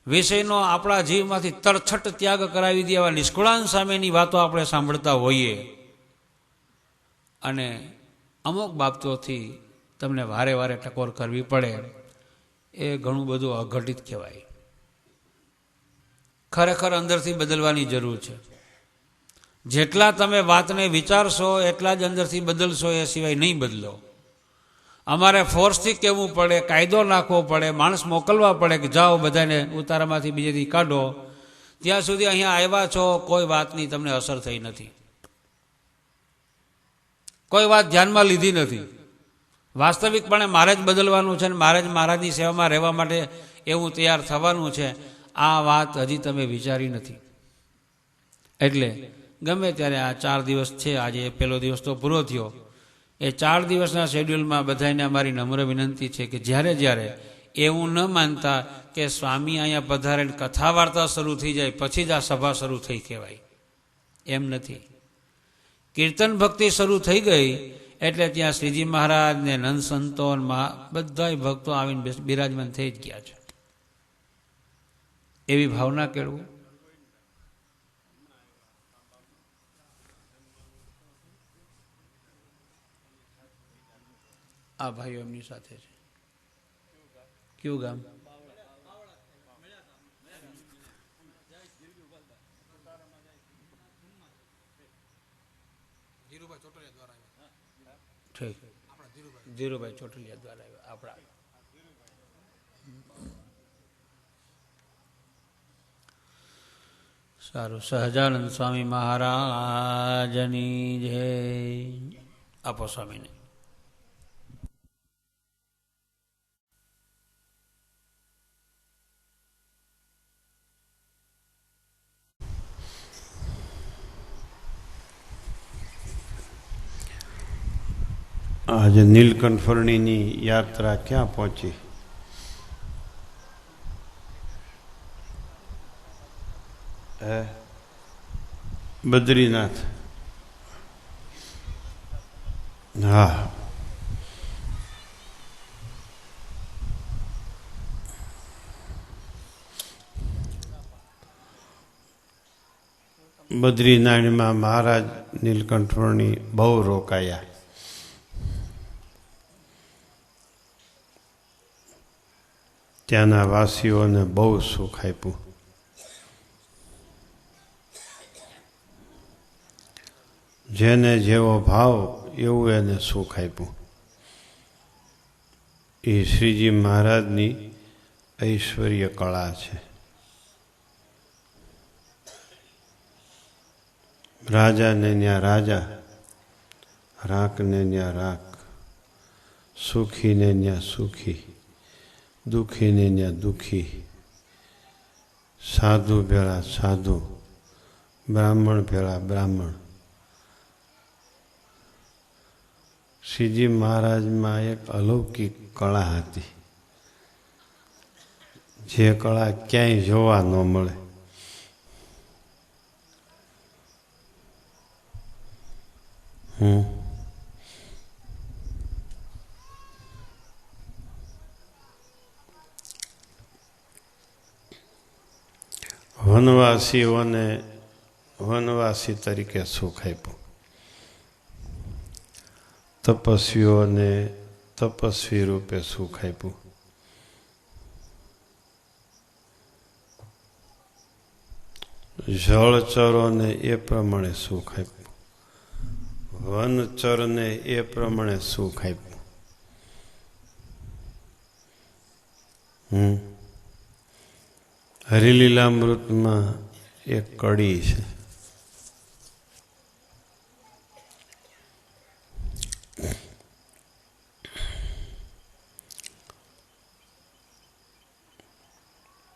વિષયનો આપણા જીવમાંથી તરછટ ત્યાગ કરાવી દે એવા નિષ્કુળાન સ્વામીની વાતો આપણે સાંભળતા હોઈએ અને અમુક બાબતોથી તમને વારે વારે ટકોર કરવી પડે, એ ઘણું બધું અઘટિત કહેવાય. ખરેખર અંદરથી બદલવાની જરૂર છે. જેટલા તમે વાતને વિચારશો એટલા જ અંદરથી બદલશો, એ સિવાય નહીં બદલો. અમારે ફોર્સથી કહેવું પડે, કાયદો નાખવો પડે, માણસ મોકલવા પડે કે જાઓ બધાને ઉતારામાંથી બીજેથી કાઢો. ત્યાં સુધી અહીંયા આવ્યા છો, કોઈ વાતની તમને અસર થઈ નથી, કોઈ વાત ધ્યાનમાં લીધી નથી. વાસ્તવિકપણે મારે જ બદલવાનું છે ને મારે જ મહારાજની સેવામાં રહેવા માટે એવું તૈયાર થવાનું છે. આ વાત હજી તમે વિચારી નથી. એટલે ગમે ત્યારે આ 4 દિવસ છે, આજે પહેલો દિવસ તો પૂરો થયો, એ 4 દિવસના શેડ્યુલમાં બધાને અમારી નમ્ર વિનંતી છે કે જ્યારે જ્યારે એવું ન માનતા કે સ્વામી અહીંયા પધારે કથા વાર્તા શરૂ થઈ જાય પછી જ આ સભા શરૂ થઈ કહેવાય, એમ નથી. કીર્તન ભક્તિ શરૂ થઈ ગઈ એટલે ત્યાં શ્રીજી મહારાજ ને નંદ સંતો બધા ભક્તો આવીને બિરાજમાન થઈ જ ગયા છે. એવી ભાવના કેળવું. આ ભાઈઓ એમની સાથે છે. કયું ગામ? ઠીક, ધીરુભાઈ ચોટલિયા દ્વારા આપણા. સારું. સહજાનંદ સ્વામી મહારાજની જય. આપો સ્વામીને.
આજે નીલકંઠવર્ણીની યાત્રા ક્યાં પહોંચી? બદ્રીનાથ. હા, બદ્રીનાથમાં મહારાજ નીલકંઠવર્ણી બહુ રોકાયા. ત્યાંના વાસીઓને બહુ સુખ આપ્યું. જેને જેવો ભાવ એવું એને સુખ આપ્યું. એ શ્રીજી મહારાજની ઐશ્વર્ય કળા છે. રાજાને ન્યા રાજા, રાકને ન્યા રાક, સુખીને ન્યા સુખી, દુઃખીને ન્યા દુઃખી, સાધુ ભેળા સાધુ, બ્રાહ્મણ ભેળા બ્રાહ્મણ. શ્રીજી મહારાજમાં એક અલૌકિક કળા હતી, જે કળા ક્યાંય જોવા ન મળે. વનવાસીઓને વનવાસી તરીકે સુખ આપ્યું. તપસ્વીઓને તપસ્વી રૂપે સુખ આપ્યું. જળચરોને એ પ્રમાણે સુખ આપ્યું. વનચરને એ પ્રમાણે સુખ આપ્યું. હરિલીલામૃતમાં એક કડી છે.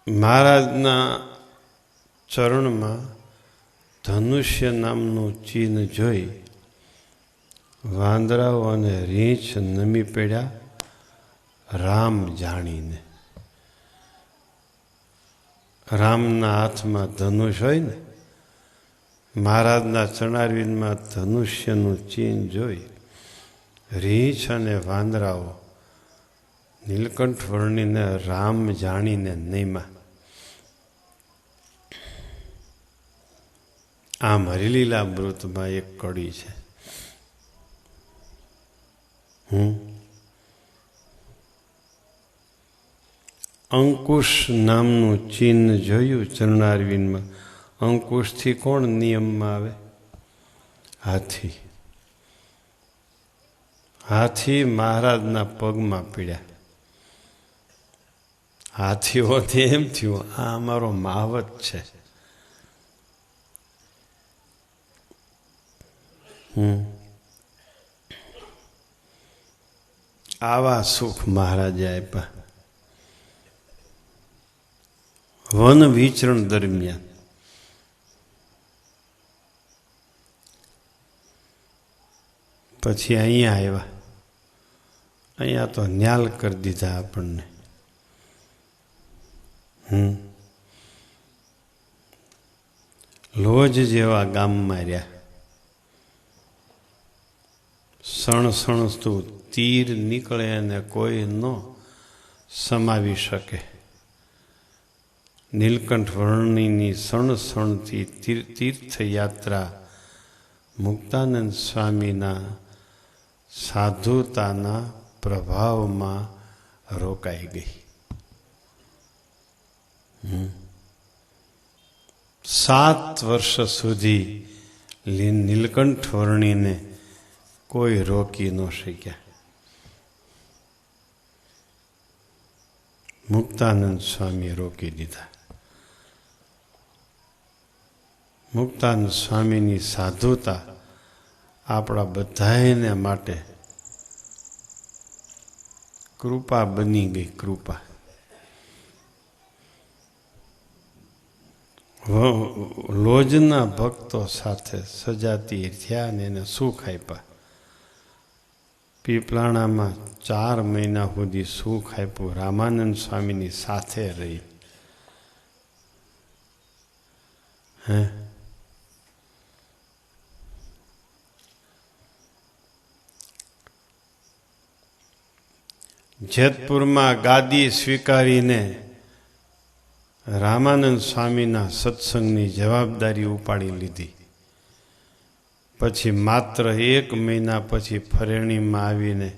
મહારાજના ચરણમાં ધનુષ્ય નામનું ચિહ્ન જોઈ વાંદરાઓ અને રીંછ નમી પડ્યા રામ જાણીને. રામના હાથમાં ધનુષ હોય ને, મહારાજના ચરણારવિંદમાં ધનુષ્યનું ચિહ્ન જોઈ રીંછ અને વાંદરાઓ નીલકંઠ વર્ણીને રામ જાણીને નૈમા. આમ હરિલીલામૃતમાં એક કડી છે. અંકુશ નામનું ચિહ્ન જોયું ચરણારવિંદમાં. અંકુશથી કોણ નિયમમાં આવે? હાથી હાથી મહારાજના પગમાં પીડ્યા. હાથીઓથી એમ થયું આ અમારો માવત છે. આવા સુખ મહારાજે આપ્યા. વન વિચરણ દરમિયાન પછી અહીંયા આવ્યા. અહીંયા તો ન્યાલ કરી દીધા આપણને. લોજ જેવા ગામમાં રહ્યા. સણસણતું તીર નીકળે અને કોઈ ન સમાવી શકે. નીલકંઠ વર્ણિની સણસણતી તીર્થયાત્રા મુક્તાનંદ સ્વામીના સાધુતાના પ્રભાવમાં રોકાઈ ગઈ. 7 વર્ષ સુધી નીલકંઠ વર્ણિને કોઈ રોકી ન શક્યા. મુક્તાનંદ સ્વામી રોકી દીધા. મુક્તાનંદ સ્વામીની સાધુતા આપણા બધાને માટે કૃપા બની ગઈ. કૃપા લોજના ભક્તો સાથે સજાતી થયા ને એને સુખ આપ્યા. પીપલાણામાં 4 મહિના સુધી સુખ આપ્યું. રામાનંદ સ્વામીની સાથે રહી. જેતપુરમાં ગાદી સ્વીકારીને રામાનંદ સ્વામીના સત્સંગની જવાબદારી ઉપાડી લીધી. પછી માત્ર 1 મહિના પછી ફરેણીમાં આવીને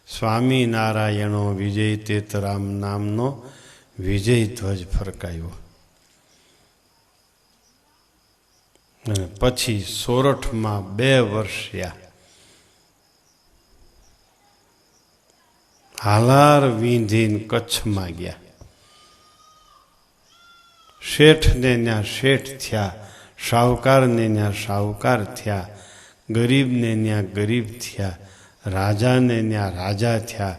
સ્વામિનારાયણો વિજય તેતરામ નામનો વિજય ધ્વજ ફરકાયો. અને પછી સોરઠમાં 2 વર્ષ રહ્યા. હાલાર વીંધીને કચ્છમાં ગયા. શેઠને ત્યાં શેઠ થયા, શાહુકારને ત્યાં શાહુકાર થયા, ગરીબને ત્યાં ગરીબ થયા, રાજાને ત્યાં રાજા થયા,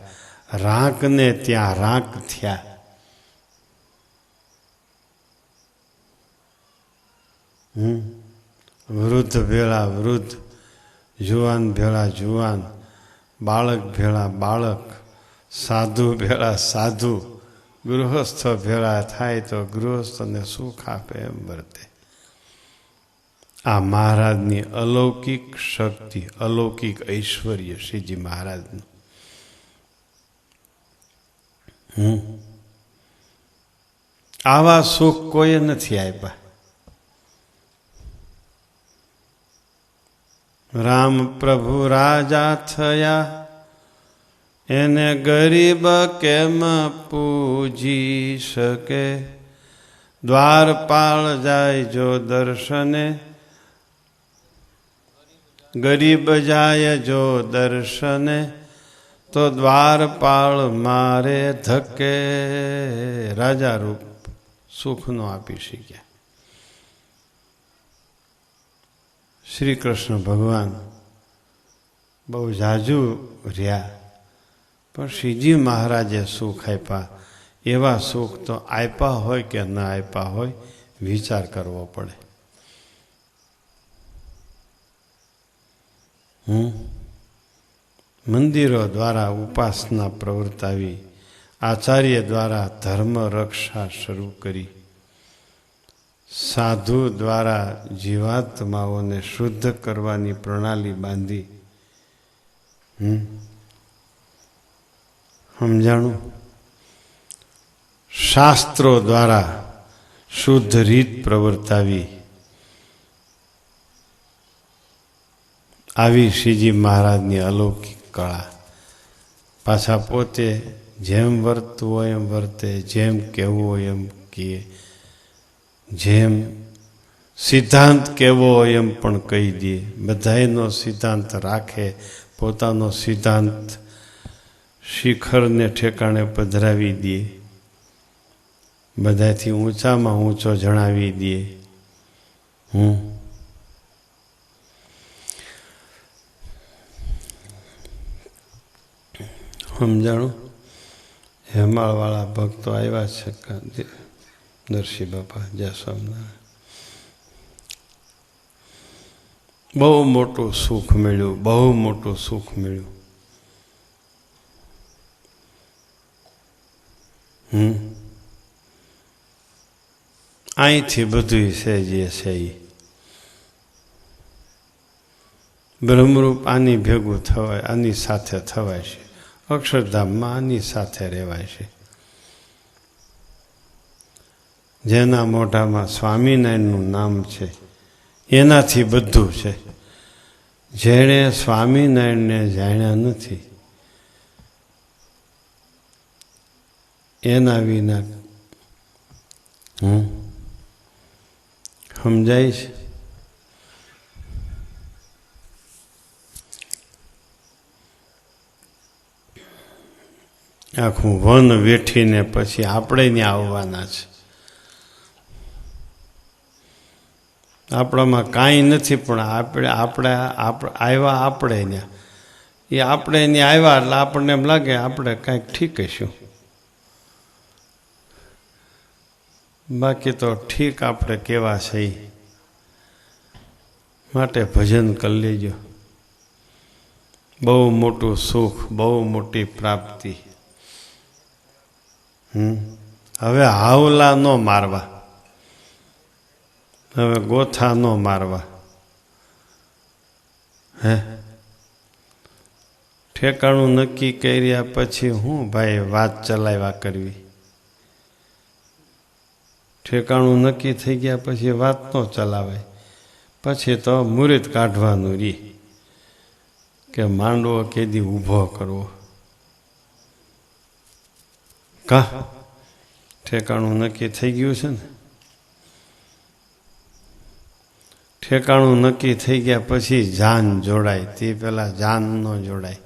રાંકને ત્યાં રાંક થયા. વૃદ્ધ ભેળા વૃદ્ધ, જુવાન ભેળા જુવાન, બાળક ભેળા બાળક, સાધુ ભેળા સાધુ, ગૃહસ્થ ભેળા થાય તો ગૃહસ્થને સુખ આપે એમ વર્તે. આ મહારાજની અલૌકિક શક્તિ, અલૌકિક ઐશ્વર્ય શ્રીજી મહારાજનું. આવા સુખ કોઈ નથી આપ્યા. રામ પ્રભુ રાજા થયા, એને ગરીબ કેમ પૂજી શકે? દ્વારપાળ જાય જો દર્શને, ગરીબ જાય જો દર્શને, તો દ્વારપાળ મારે ધકે. રાજા રૂપ સુખ નો આપી શક્યા. શ્રી કૃષ્ણ ભગવાન બહુ જાજુ રહ્યા, પણ શ્રીજી મહારાજે સુખ આપ્યા. એવા સુખ તો આપ્યા હોય કે ન આપ્યા હોય, વિચાર કરવો પડે. મંદિરો દ્વારા ઉપાસના પ્રવર્તાવી, આચાર્ય દ્વારા ધર્મ રક્ષા શરૂ કરી, સાધુ દ્વારા જીવાત્માઓને શુદ્ધ કરવાની પ્રણાલી બાંધી. સમજાણું? શાસ્ત્રો દ્વારા શુદ્ધ રીત પ્રવર્તાવી. આવી શ્રીજી મહારાજની અલૌકિક કળા. પાછા પોતે જેમ વર્તવું હોય એમ વર્તે, જેમ કહેવું હોય એમ કહે, જેમ સિદ્ધાંત કેવો હોય એમ પણ કહી દે. બધાયનો સિદ્ધાંત રાખે, પોતાનો સિદ્ધાંત શિખરને ઠેકાણે પધરાવી દે, બધાથી ઊંચામાં ઊંચો જણાવી દે. સમજાણું? હેમાળવાળા ભક્તો આવ્યા છે નરસિંહ બાપા, જય સ્વામિનારાયણ. બહુ મોટું સુખ મળ્યું, બહુ મોટું સુખ મળ્યું. અહીંથી બધું છે જે છે એ બ્રહ્મરૂપ આની ભેગું થવાય, આની સાથે થવાય છે. અક્ષરધામમાં આની સાથે રહેવાય છે. જેના મોઢામાં સ્વામિનારાયણનું નામ છે એનાથી બધું છે. જેણે સ્વામિનારાયણને જાણ્યા નથી એના વિના સમજાય છે? આખું વન વેઠીને પછી આપણે ત્યાં આવવાના છે. આપણામાં કાંઈ નથી, પણ આપણે આવ્યા આપણે ત્યાં. એ આપણે ત્યાં આવ્યા એટલે આપણને એમ લાગે આપણે કાંઈક ઠીક હશું. બાકી તો ઠીક આપણે કેવા છે. માટે ભજન કરી લેજો. બહુ મોટું સુખ, બહુ મોટી પ્રાપ્તિ. હવે હાવલા ન મારવા, હવે ગોથા ન મારવા. ઠેકાણું નક્કી કર્યા પછી હું ભાઈ વાત ચલાવ્યા કરવી. ઠેકાણું નક્કી થઈ ગયા પછી વાત ન ચલાવાય. પછી તો મુહૂર્ત કાઢવાનું રી કે માંડવો કેદી ઊભો કરવો. કા ઠેકાણું નક્કી થઈ ગયું છે ને? ઠેકાણું નક્કી થઈ ગયા પછી જાન જોડાય, તે પહેલાં જાન ન જોડાય.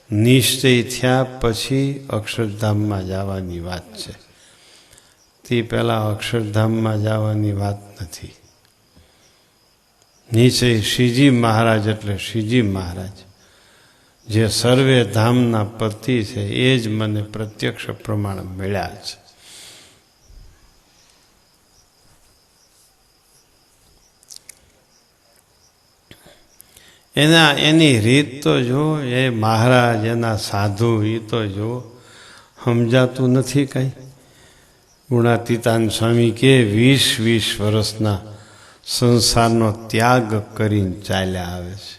નિશ્ચય થયા પછી અક્ષરધામમાં જવાની વાત છે. તે પહેલાં અક્ષરધામમાં જવાની વાત નથી. નિશ્ચય શ્રીજી મહારાજ એટલે શ્રીજી મહારાજ જે સર્વે ધામના પતિ છે એ જ મને પ્રત્યક્ષ પ્રમાણ મળ્યા છે. એની રીત તો જો, એ મહારાજ એના સાધુ એ તો જો સમજાતું નથી કાંઈ. ગુણાતીતાન સ્વામી કે 20 વર્ષના સંસારનો ત્યાગ કરીને ચાલ્યા આવે છે.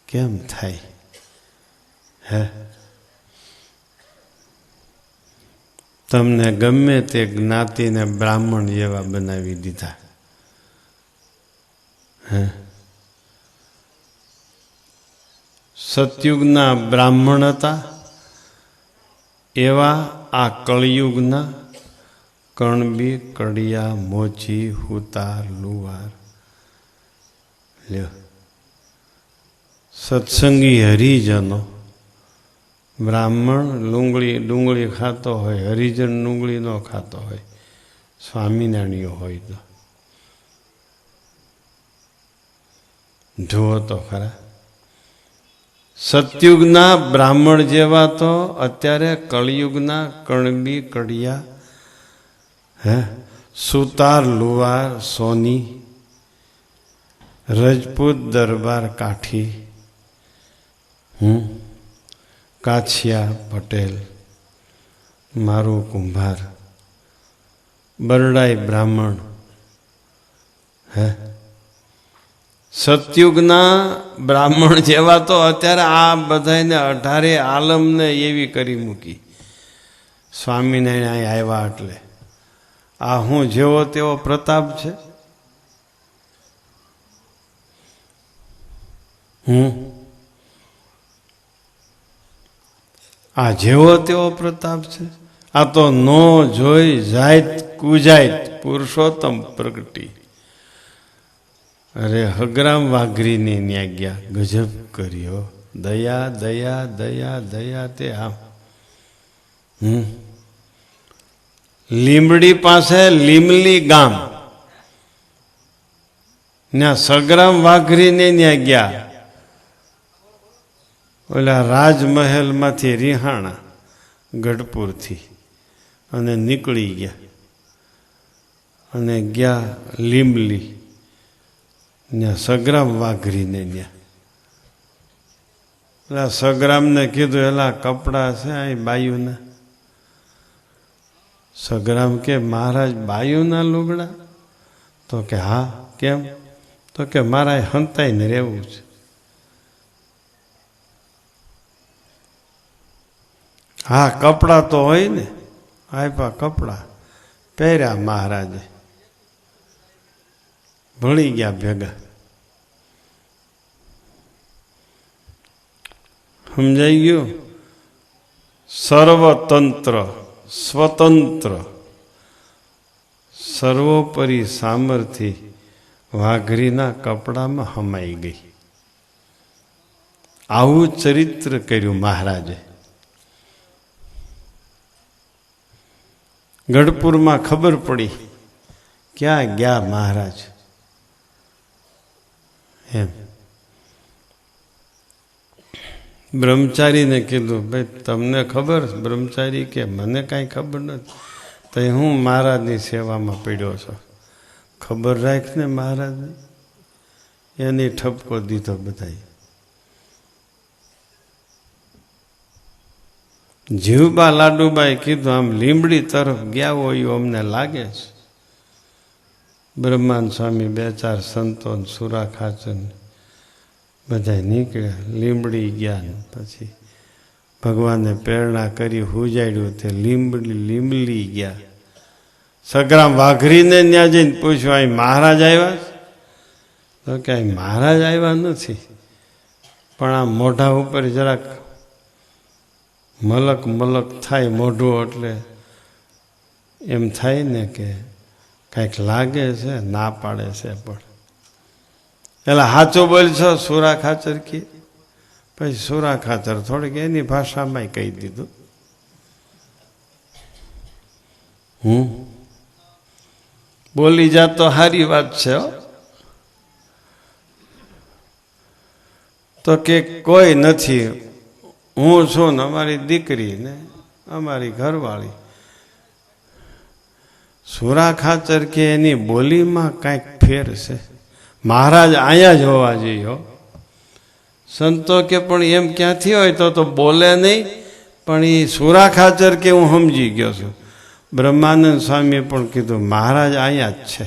કેમ થાય? તમને ગમે તે જ્ઞાતિને બ્રાહ્મણ જેવા બનાવી દીધા. સતયુગના બ્રાહ્મણ હતા એવા આ કળિયુગના કણબી, કડિયા, મોચી, હુતાર, લુવાર લ્યો. સત્સંગી હરિજનો, બ્રાહ્મણ ડુંગળી ખાતો હોય, હરિજન ડુંગળી ન ખાતો હોય, સ્વામિનારાયણ હોય તો જુઓ તો ખરા. સતયુગના બ્રાહ્મણ જેવા તો અત્યારે કળિયુગના કણબી, કડિયા, સુતાર, લુવાર, સોની, રજપૂત, દરબાર, કાઠી, કાછિયા, પટેલ, મારું કુંભાર, બરડાઈ બ્રાહ્મણ. સતયુગના બ્રાહ્મણ જેવા તો અત્યારે આ બધાને 18 આલમને એવી કરી મૂકી. સ્વામિનારાયણ આવ્યા એટલે આ હું જેવો તેવો પ્રતાપ છે? આ જેવો તેવો પ્રતાપ છે? આ તો નો જોઈ જાત કુજાત પુરુષોત્તમ પ્રગટી. અરે હગરામ વાઘરીની ન્યા ગયા, ગજબ કર્યો. દયા દયા દયા દયા તે આમ લીમડી પાસે લીમલી ગામ, ત્યાં સગરામ વાઘરીને ત્યાં ગયા. ઓલા રાજમહેલમાંથી રિહાણા ગઢપુરથી અને નીકળી ગયા અને ગયા લીમલી. ત્યાં સગરામ વાઘરીને ત્યાં પેલા સગરામને કીધું એલા કપડાં છે અહીં બાયુના. સગરામ કે મહારાજ બાયુના લુગડા? તો કે હા. કેમ? તો કે મારા હંતાઈને રહેવું છે. હા કપડાં તો હોય ને. આપ્યા કપડાં, પહેર્યા મહારાજે, ભળી ગયા ભેગા. સમજાઈ ગયું? સર્વતંત્ર, સ્વતંત્ર, સર્વોપરી સામર્થ્ય વાઘરીના કપડામાં હમાઈ ગઈ. આવું ચરિત્ર કર્યું મહારાજે. ગઢપુરમાં ખબર પડી, ક્યાં ગયા મહારાજ એમ. બ્રહ્મચારીને કીધું, ભાઈ તમને ખબર? બ્રહ્મચારી કે મને કાંઈ ખબર નથી. તો હું મહારાજની સેવામાં પડ્યો છું. ખબર રાખ ને મહારાજને. એની ઠપકો દીધો બધા. જીવબા લાડુબાઈ કીધું, આમ લીમડી તરફ ગયા હોય એવું અમને લાગે છે. બ્રહ્માનંદ સ્વામી, બે ચાર સંતો, સુરા ખાચર બધા નીકળ્યા, લીમડી ગયા. ને પછી ભગવાને પ્રેરણા કરી હુજાડ્યું, તે લીમલી ગયા. સગરામ વાઘરીને ત્યાં જઈને પૂછ્યું, અહીં મહારાજ આવ્યા? તો કે અહીં મહારાજ આવ્યા નથી, પણ આ મોઢા ઉપર જરાક મલક મલક થાય મોઢું, એટલે એમ થાય ને કે કાંઈક લાગે છે, ના પાડે છે. પણ એટલે સાચું બોલશો સુરા ખાચર કે? પછી સુરા ખાચર થોડીક એની ભાષામાં કહી દીધું. બોલી જાત તો સારી વાત છે. તો કે કોઈ નથી, હું છું ને અમારી દીકરી ને અમારી ઘરવાળી. સુરા ખાચર કે એની બોલીમાં કાંઈક ફેર છે. મહારાજ અહીંયા જ હોવા જોઈએ. સંતો કે પણ એમ ક્યાંથી હોય? તો બોલે નહીં. પણ એ સુરા ખાચર કે હું સમજી ગયો છું. બ્રહ્માનંદ સ્વામીએ પણ કીધું, મહારાજ અહીંયા જ છે.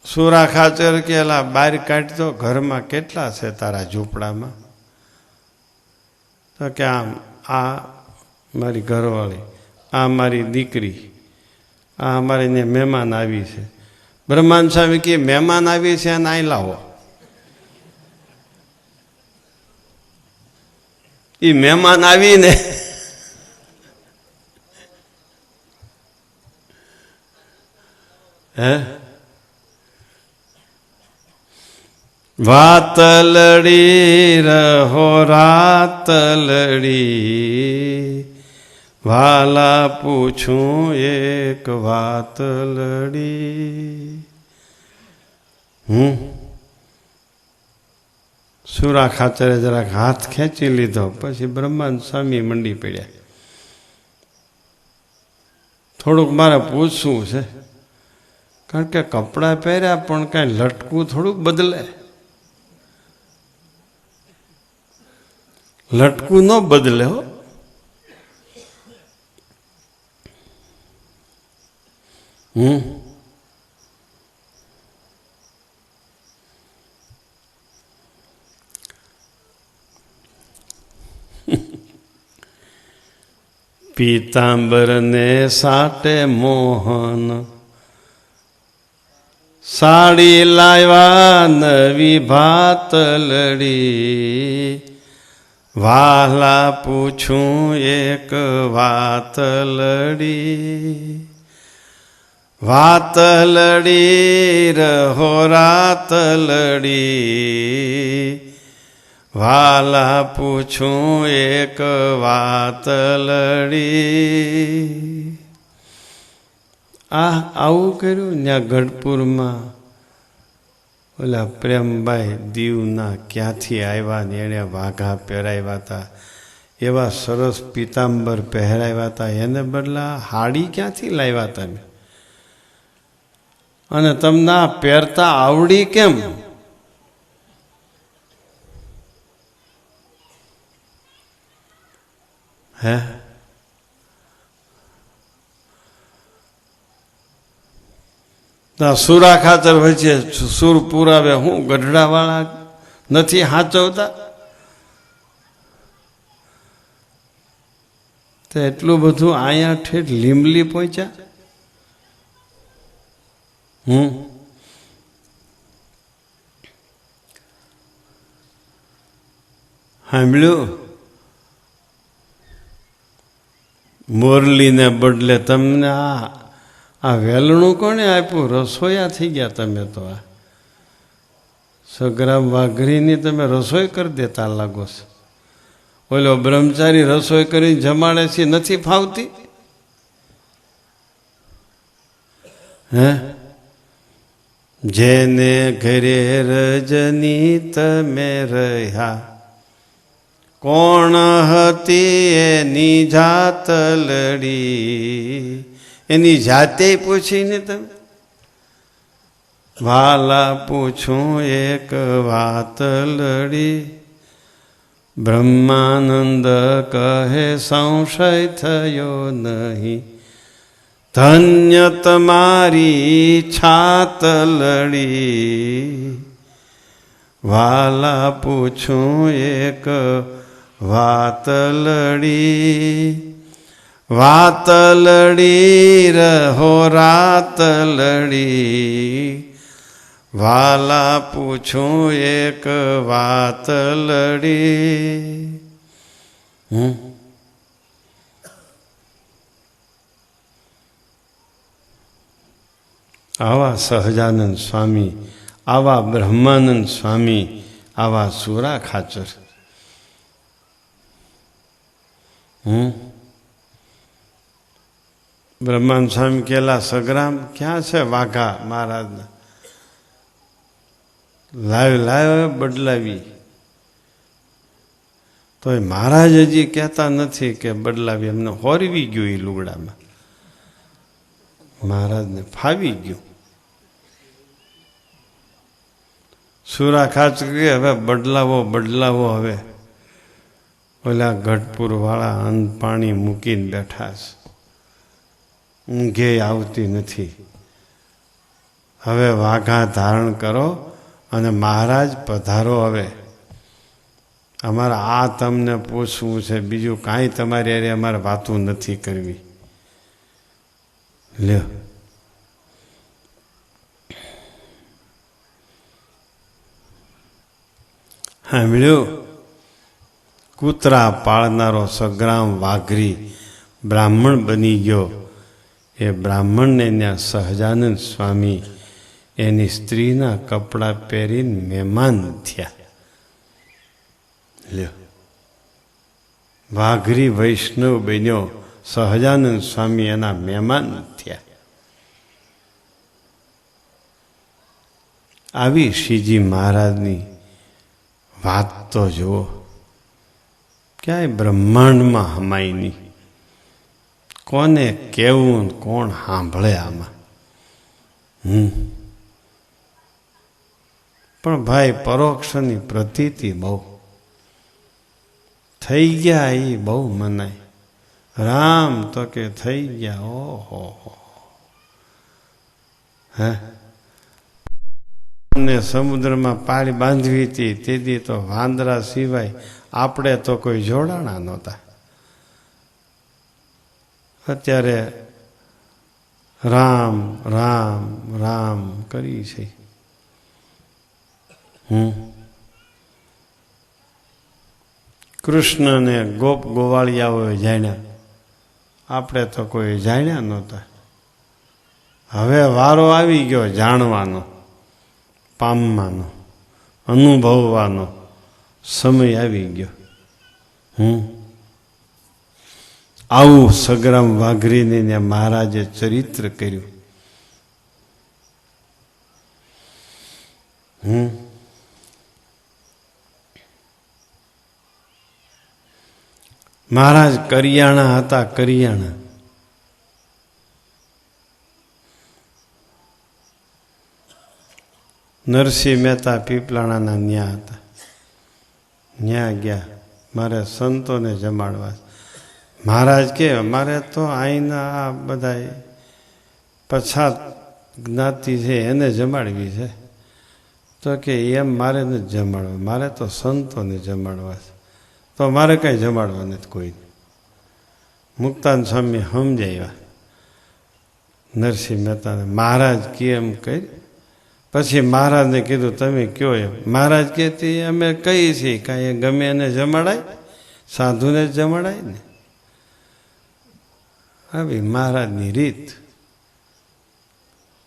સુરા ખાચર કે એલા બહાર કાઢતો, ઘરમાં કેટલા છે તારા ઝૂંપડામાં? તો કે આમ આ મારી ઘરવાળી, આ મારી દીકરી, આ અમારે ને મહેમાન આવી છે. બ્રહ્માનંદ સ્વામી કે મહેમાન આવી છે અને અહીં લાવો. એ મહેમાન આવીને હે વાત લડી રહો રાત લડી, વાલા પૂછું એક વાત લડી. સુરા ખાચરે જરાક હાથ ખેંચી લીધો, પછી બ્રહ્માનંદ સ્વામી મંડી પડ્યા. થોડુંક મારે પૂછવું છે, કારણ કે કપડાં પહેર્યા પણ કાંઈ લટકું થોડુંક બદલે. લટકું ન બદલે હો. પીતાંબર ને સાટે મોહન, સાડી લાવ્યા નવી ભાત લડી, વાલા પૂછું એક વાત લડી. વાતલડી રહો રાતલડી, વાલા પૂછું એક વાતલડી. આવું કર્યું ત્યાં ગઢપુરમાં ઓલા પ્રેમભાઈ દીવના ક્યાંથી આવ્યા ને એણે વાઘા પહેરાવ્યા હતા, એવા સરસ પિતાંબર પહેરાવ્યા હતા, એને બદલા હાડી ક્યાંથી લાવ્યા તમે? અને તમને આ પહેરતા આવડી કેમ? હે સુરા ખાતર વચ્ચે સુર પુરાવે હું ગઢડાવાળા નથી સાચવતા? તો એટલું બધું અહીંયા ઠેઠ લીમલી પહોંચ્યા. સાંભળ્યું? મોરલીને બદલે તમને આ વેલણું કોણે આપ્યું? રસોયા થઈ ગયા તમે તો. આ સગ્રામ વાઘરીની તમે રસોઈ કરી દેતા લાગો છો. ઓલો બ્રહ્મચારી રસોઈ કરીને જમાડે છે, નથી ફાવતી? હે જેને ઘરે રજની તમે રહ્યા, કોણ હતી એની જાત લડી? એની જાતે પૂછીને તમે વાલા પૂછું એક વાત લડી. બ્રહ્માનંદ કહે સંશય થયો નહીં, ધન્ય તમારી છાત લડી. વાલા પૂછું એક વાત લડી, વાતલડી રહો રાતલડી, વાલા પૂછું એક વાતલડી. આવા સહજાનંદ સ્વામી, આવા બ્રહ્માનંદ સ્વામી, આવા સુરા ખાચર. બ્રહ્માનંદ સ્વામી કેલા સગ્રામ ક્યાં છે વાઘા મહારાજના? લાવ બદલાવી. તો મહારાજ હજી કહેતા નથી કે બદલાવી, એમને હોરવી ગયું એ લુગડામાં. મહારાજને ફાવી ગયું. સુરા ખાચ કે હવે બદલાવો હવે. ઓલા ગઢપુર વાળા અન્ન પાણી મૂકીને બેઠા છે, ઊંઘે આવતી નથી. હવે વાઘા ધારણ કરો અને મહારાજ પધારો. હવે અમારે આ તમને પૂછવું છે, બીજું કાંઈ તમારી અરે અમારે વાતું નથી કરવી. લ્યો સાંભળ્યું? કૂતરા પાળનારો સગ્રામ વાઘરી બ્રાહ્મણ બની ગયો. એ બ્રાહ્મણને ત્યાં સહજાનંદ સ્વામી એની સ્ત્રીના કપડાં પહેરીને મહેમાન થયા. લ્યો, વાઘરી વૈષ્ણવ બન્યો, સહજાનંદ સ્વામી એના મહેમાન થયા. આવી શ્રીજી મહારાજની વાત તો જુઓ, ક્યાંય બ્રહ્માંડમાં હમાય નહીં. કોને કેવું, કોણ સાંભળે આમાં? પણ ભાઈ પરોક્ષની પ્રતીતિ બહુ થઈ ગયા, એ બહુ મનાય. રામ તો કે થઈ ગયા. ઓહો હે ને સમુદ્રમાં પાળી બાંધવી હતી તેથી તો વાંદરા સિવાય આપણે તો કોઈ જોડાણા નહોતા. અત્યારે રામ રામ રામ કરી છે. કૃષ્ણને ગોપ ગોવાળિયાઓએ જાણ્યા, આપણે તો કોઈ જાણ્યા નહોતા. હવે વારો આવી ગયો જાણવાનો, પામવાનો, અનુભવવાનો સમય આવી ગયો. આવું સગ્રામ વાઘરીને મહારાજે ચરિત્ર કર્યું. મહારાજ કરિયાણા હતા, કરિયાણા. નરસિંહ મહેતા પીપલાણાના ન્યા હતા. ન્યા ગયા, મારે સંતોને જમાડવા. મહારાજ કે મારે તો અહીંના આ બધા પછાત જ્ઞાતિ છે એને જમાડવી છે. તો કે એમ મારે નથી જમાડવા, મારે તો સંતોને જમાડવા છે. તો મારે કાંઈ જમાડવા નથી કોઈને. મુક્તાન સ્વામી સમજાવ્યા નરસિંહ મહેતાને. મહારાજ કે એમ કહી. પછી મહારાજને કીધું તમે કયો એમ. મહારાજ કે અમે કહીએ છીએ કાંઈ ગમે એને જમાડાય, સાધુને જ જમાડાય ને. આવી મહારાજની રીત.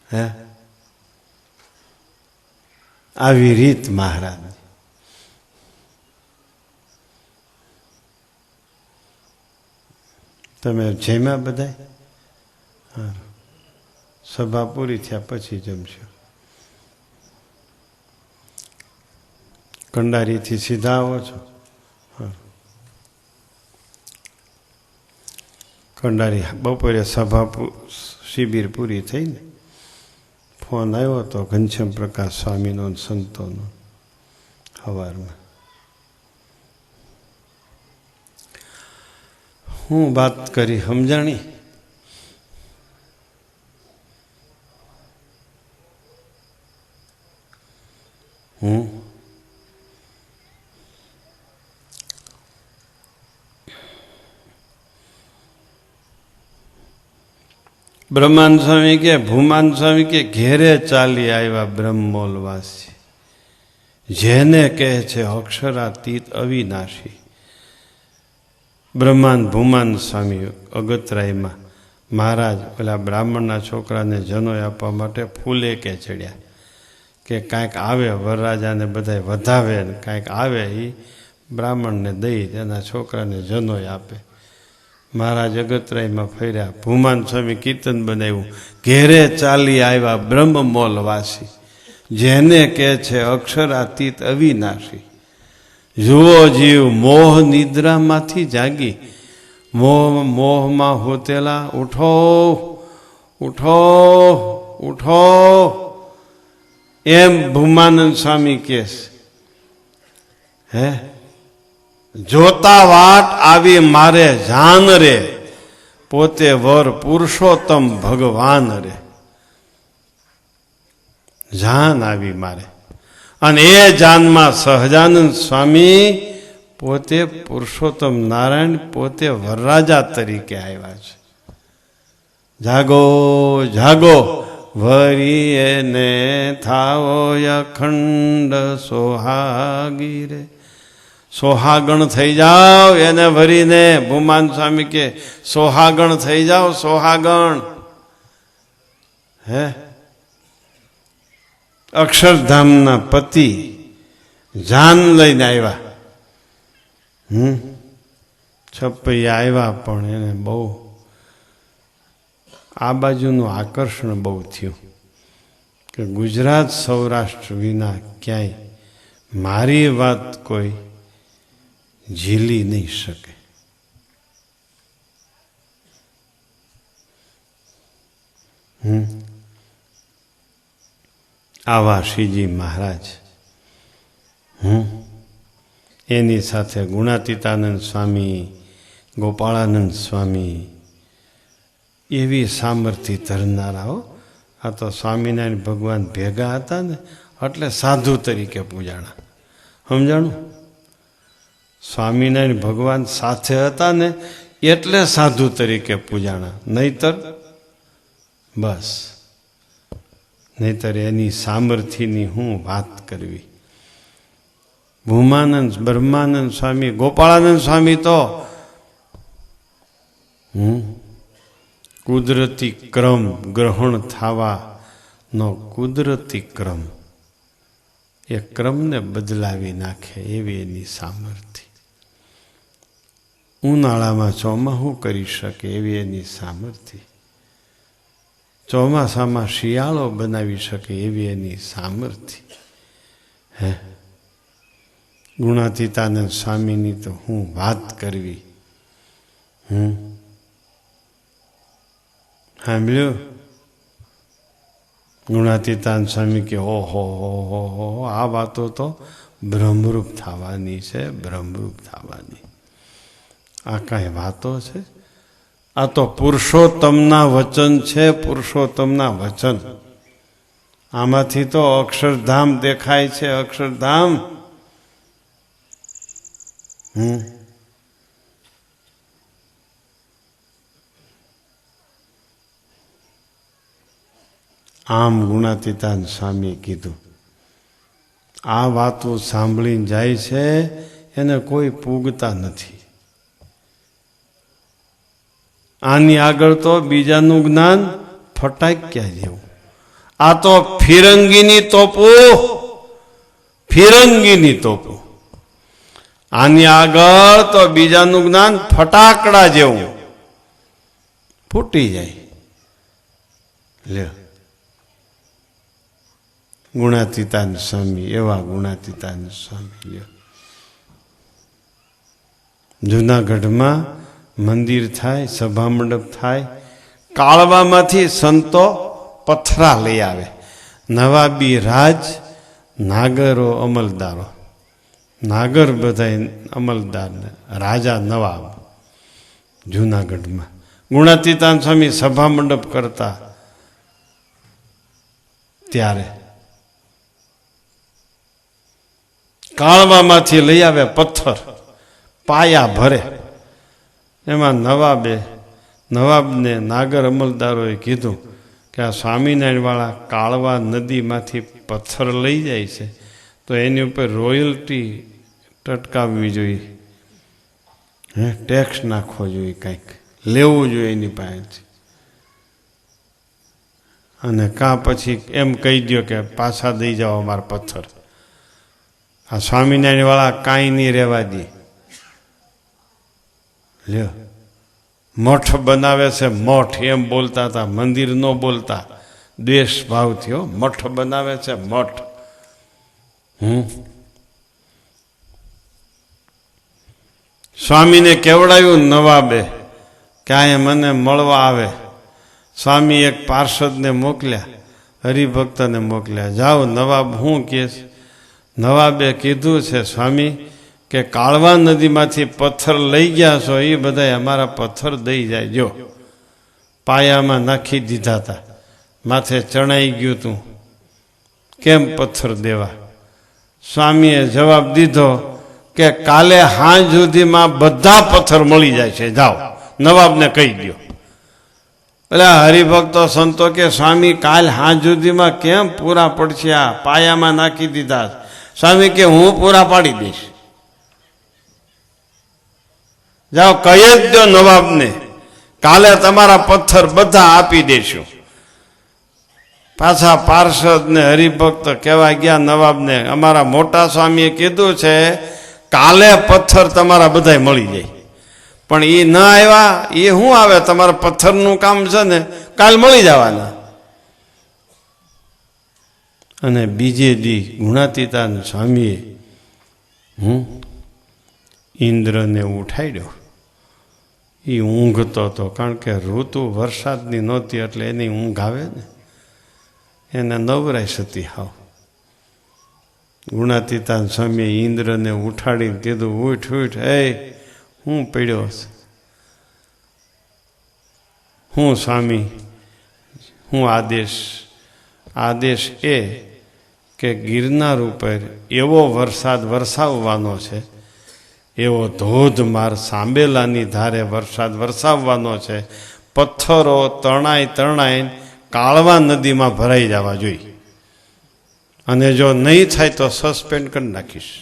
હે, આવી રીત મહારાજ. તમે જમ્યા બધા? હા, સભા પૂરી થયા પછી જમશો. કંડારીથી સીધા આવો છો? હા. કંડારી બપોરે સભા શિબિર પૂરી થઈ ને, ફોન આવ્યો હતો ઘનશ્યામ પ્રકાશ સ્વામીનો સંતોનો સવારમાં. હું વાત કરી સમજાણી? બ્રહ્માનંદ સ્વામી કે ભૂમાનંદ સ્વામી કે ઘેરે ચાલી આવ્યા બ્રહ્મોલવાસી, જેને કહે છે અક્ષરાતીત અવિનાશી. બ્રહ્માંડ ભૂમાનંદ સ્વામી અગતરાયમાં મહારાજ પેલા બ્રાહ્મણના છોકરાને જનોય આપવા માટે ફૂલે કે ચડ્યા કે કાંઈક આવે વરરાજાને બધા વધાવે ને કાંઈક આવે એ બ્રાહ્મણને દઈ તેના છોકરાને જનોય આપે. મહારાજ અગતરાયમાં ફર્યા. ભૂમાન સ્વામી કીર્તન બનાવ્યું, ઘેરે ચાલી આવ્યા બ્રહ્મમોલવાસી, જેને કહે છે અક્ષરાતીત અવિનાશી. જુઓ જીવ મોહ નિદ્રામાંથી જાગી, મોહમાં હોતેલા ઉઠો ઉઠો ઉઠો એમ ભૂમાનંદ સ્વામી કહે છે. હે, જોતા વાટ આવી મારે જાન રે, પોતે વર પુરુષોત્તમ ભગવાન રે. જાન આવી મારે, અને એ જાનમાં સહજાનંદ સ્વામી પોતે પુરુષોત્તમ નારાયણ પોતે વરરાજા તરીકે આવ્યા છે. જાગો જાગો વરી એને થાવો અખંડ સોહાગી રે. સોહાગણ થઈ જાઓ એને ભરીને. ભૂમાન સ્વામી કે સોહાગણ થઈ જાઓ, સોહાગણ. હે, અક્ષરધામના પતિ જાન લઈને આવ્યા. છપૈયા આવ્યા, પણ એને બહુ આ બાજુનું આકર્ષણ બહુ થયું કે ગુજરાત સૌરાષ્ટ્ર વિના ક્યાંય મારી વાત કોઈ ઝીલી નહીં શકે. આવા શ્રીજી મહારાજ. એની સાથે ગુણાતીતાનંદ સ્વામી, ગોપાળાનંદ સ્વામી, એવી સામર્થ્ય ધરનારાઓ. આ તો સ્વામિનારાયણ ભગવાન ભેગા હતા ને એટલે સાધુ તરીકે પૂજાણા. સમજાણું? સ્વામિનારાયણ ભગવાન સાથે હતા ને એટલે સાધુ તરીકે પૂજાણા, નહીતર બસ, નહીતર એની સામર્થ્યની હું વાત કરવી. ભૂમાનંદ, બ્રહ્માનંદ સ્વામી, ગોપાળાનંદ સ્વામી તો કુદરતી ક્રમ ગ્રહણ થવાનો કુદરતી ક્રમ એ ક્રમને બદલાવી નાખે એવી એની સામર્થ્ય. ઉનાળામાં ચોમાસું કરી શકે એવી એની સામર્થ્ય. ચોમાસામાં શિયાળો બનાવી શકે એવી એની સામર્થ્ય. હે ગુણાતીતાનંદ સ્વામીની તો હું વાત કરવી. સાંભળ્યું? ગુણાતીતાનંદ સ્વામી કે ઓહો હો આ વાતો તો બ્રહ્મરૂપ થવાની છે, બ્રહ્મરૂપ થવાની. આ કાંઈ વાતો છે? આ તો પુરુષોત્તમના વચન છે, પુરુષોત્તમના વચન. આમાંથી તો અક્ષરધામ દેખાય છે, અક્ષરધામ. આમ ગુણાતીતાનંદ સ્વામી કીધું, આ વાતો સાંભળીને જાય છે એને કોઈ પૂગતા નથી. આની આગળ તો બીજાનું જ્ઞાન ફટાક્યા જેવું. આ તો ફિરંગીની તોપું, ફિરંગીની તોપું. આની આગળ તો બીજાનું જ્ઞાન ફટાકડા જેવું ફૂટી જાય. લ્યો ગુણાતીતાનંદ સ્વામી, એવા ગુણાતીતાનંદ સ્વામી. લ્યો જૂનાગઢમાં મંદિર થાય, સભા મંડપ થાય, કાળવામાંથી સંતો પથરા લઈ આવે. નવાબી રાજ, નાગરો અમલદારો, નાગર બધા અમલદાર, રાજા નવાબ. જૂનાગઢમાં ગુણાતીતાનંદ સ્વામી સભા મંડપ કરતા ત્યારે કાળવામાંથી લઈ આવે પથ્થર, પાયા ભરે. એમાં નવાબને નાગર અમલદારોએ કીધું કે આ સ્વામિનારાયણ વાળા કાળવા નદીમાંથી પથ્થર લઈ જાય છે તો એની ઉપર રોયલ્ટી ટટકાવવી જોઈએ, ટેક્સ નાખવો જોઈએ, કંઈક લેવું જોઈએ એની પાસેથી. અને કાં પછી એમ કહી દો કે પાછા દઈ જાઓ અમારા પથ્થર. આ સ્વામિનારાયણ વાળા કાંઈ નહીં રહેવા દે. લ્યો મઠ બનાવે છે, મઠ એમ બોલતા હતા, મંદિર ન બોલતા, દ્વેષ ભાવ થયો. મઠ બનાવે છે, મઠ. સ્વામીને કેવડાયું નવાબે કે અહીંયા મને મળવા આવે. સ્વામી એક પાર્ષદને મોકલ્યા, હરિભક્તને મોકલ્યા, જાઓ નવાબ હું કે. નવાબે કીધું છે સ્વામી કે કાળવા નદીમાંથી પથ્થર લઈ ગયા છો એ બધા અમારા પથ્થર દઈ જાય. જો પાયામાં નાખી દીધા હતા, માથે ચણાઈ ગયું તું, કેમ પથ્થર દેવા? સ્વામીએ જવાબ દીધો કે કાલે સાંજ સુધીમાં બધા પથ્થર મળી જાય છે, જાઓ નવાબને કહી દો. એટલે હરિભક્તો સંતો કે સ્વામી કાલ સાંજ સુધીમાં કેમ પૂરા પડશે? આ પાયામાં નાખી દીધા. સ્વામી કે હું પૂરા પાડી દઈશ, જાઓ કહી જ દો નવાબને કાલે તમારા પથ્થર બધા આપી દેશું. પાછા પાર્ષદ ને હરિભક્ત કહેવા ગયા નવાબને, અમારા મોટા સ્વામીએ કીધું છે કાલે પથ્થર તમારા બધા મળી જાય. પણ એ ન આવ્યા, એ શું આવે? તમારા પથ્થરનું કામ છે ને, કાલ મળી જવાના. અને બીજે દી ગુણાતીતાનંદ સ્વામીએ ઇન્દ્રને ઉઠાડ્યો. એ ઊંઘતો હતો, કારણ કે ઋતુ વરસાદની નહોતી એટલે એની ઊંઘ આવે ને, એને નવરાશ હતી હાવ. ગુણાતીતાનંદ સ્વામીએ ઇન્દ્રને ઉઠાડીને કીધું, ઉઠ ઉઠ, એ હું પડ્યો છે? હું સ્વામી, હું આદેશ? આદેશ એ કે ગિરનાર ઉપર એવો વરસાદ વરસાવવાનો છે, એવો ધોધમાર સાંબેલાની ધારે વરસાદ વરસાવવાનો છે, પથ્થરો તણાઈ કાળવા નદીમાં ભરાઈ જવા જોઈએ. અને જો નહીં થાય તો સસ્પેન્ડ કરી નાખીશ.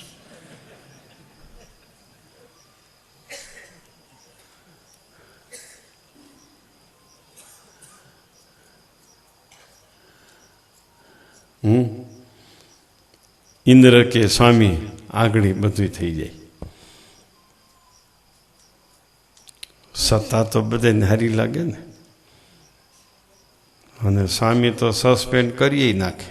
ઇન્દ્ર કે સ્વામી આગળ બધું થઈ જાય. સત્તા તો બધાને હારી લાગે ને, અને સ્વામી તો સસ્પેન્ડ કરીએ નાખે.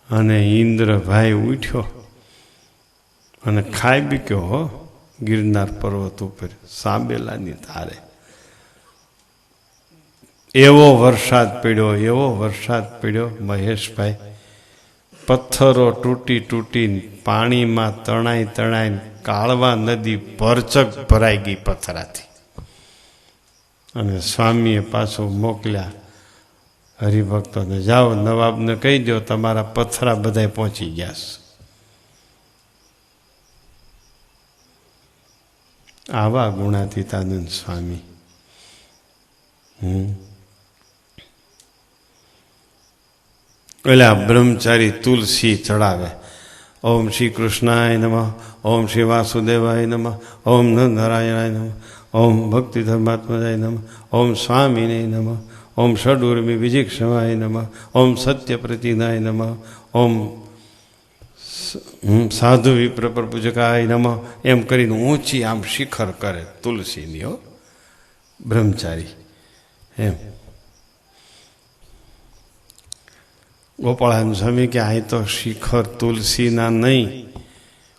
અને ઇન્દ્ર ભાઈ ઉઠ્યો અને ખાઈ બીક્યો હો ગિરનાર પર્વત ઉપર સાબેલાની ધારે. એવો વરસાદ પડ્યો મહેશભાઈ, પથ્થરો તૂટી તૂટીને પાણીમાં તણાઈને કાળવા નદી ભરચક ભરાઈ ગઈ પથ્થરાથી. અને સ્વામીએ પાછું મોકલ્યા હરિભક્તોને, જાઓ નવાબને કહી દો તમારા પથ્થરા બધાય પહોંચી ગયા છે. આવા ગુણાતીતાનંદ સ્વામી. પેલા બ્રહ્મચારી તુલસી ચડાવે, ઓમ શ્રી કૃષ્ણાય નમઃ, ઓમ શ્રી વાસુદેવાય નમઃ, ઓમ નારાયણાય નમઃ, ઓમ ભક્તિ ધર્માત્મજાય નમઃ, ઓમ સ્વામીને નમઃ, ઓમ ષડુર્મિ વિજિક્ષમાય નમઃ, ઓમ સત્ય પ્રતિનાય નમઃ, ઓમ સાધુ વિપ્ર પૂજકાય નમઃ, એમ કરીને ઊંચી આમ શિખર કરે તુલસીની. હો બ્રહ્મચારી એમ. ગોપાળાનંદ સ્વામી કે આ તો શિખર તુલસીના નહીં,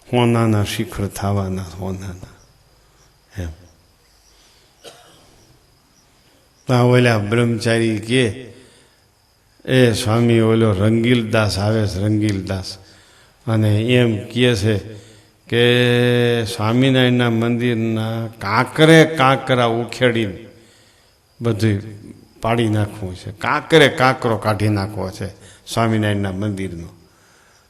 હોનાના શિખર થવાના, હોનાના એમ. ઓલા બ્રહ્મચારી કે એ સ્વામી ઓલો રંગીલદાસ આવે છે, રંગીલદાસ, અને એમ કહે છે કે સ્વામિનારાયણના મંદિરના કાંકરા ઉખેડીને બધું પાડી નાખવું છે, કાંકરો કાઢી નાખવો છે સ્વામિનારાયણના મંદિરનો.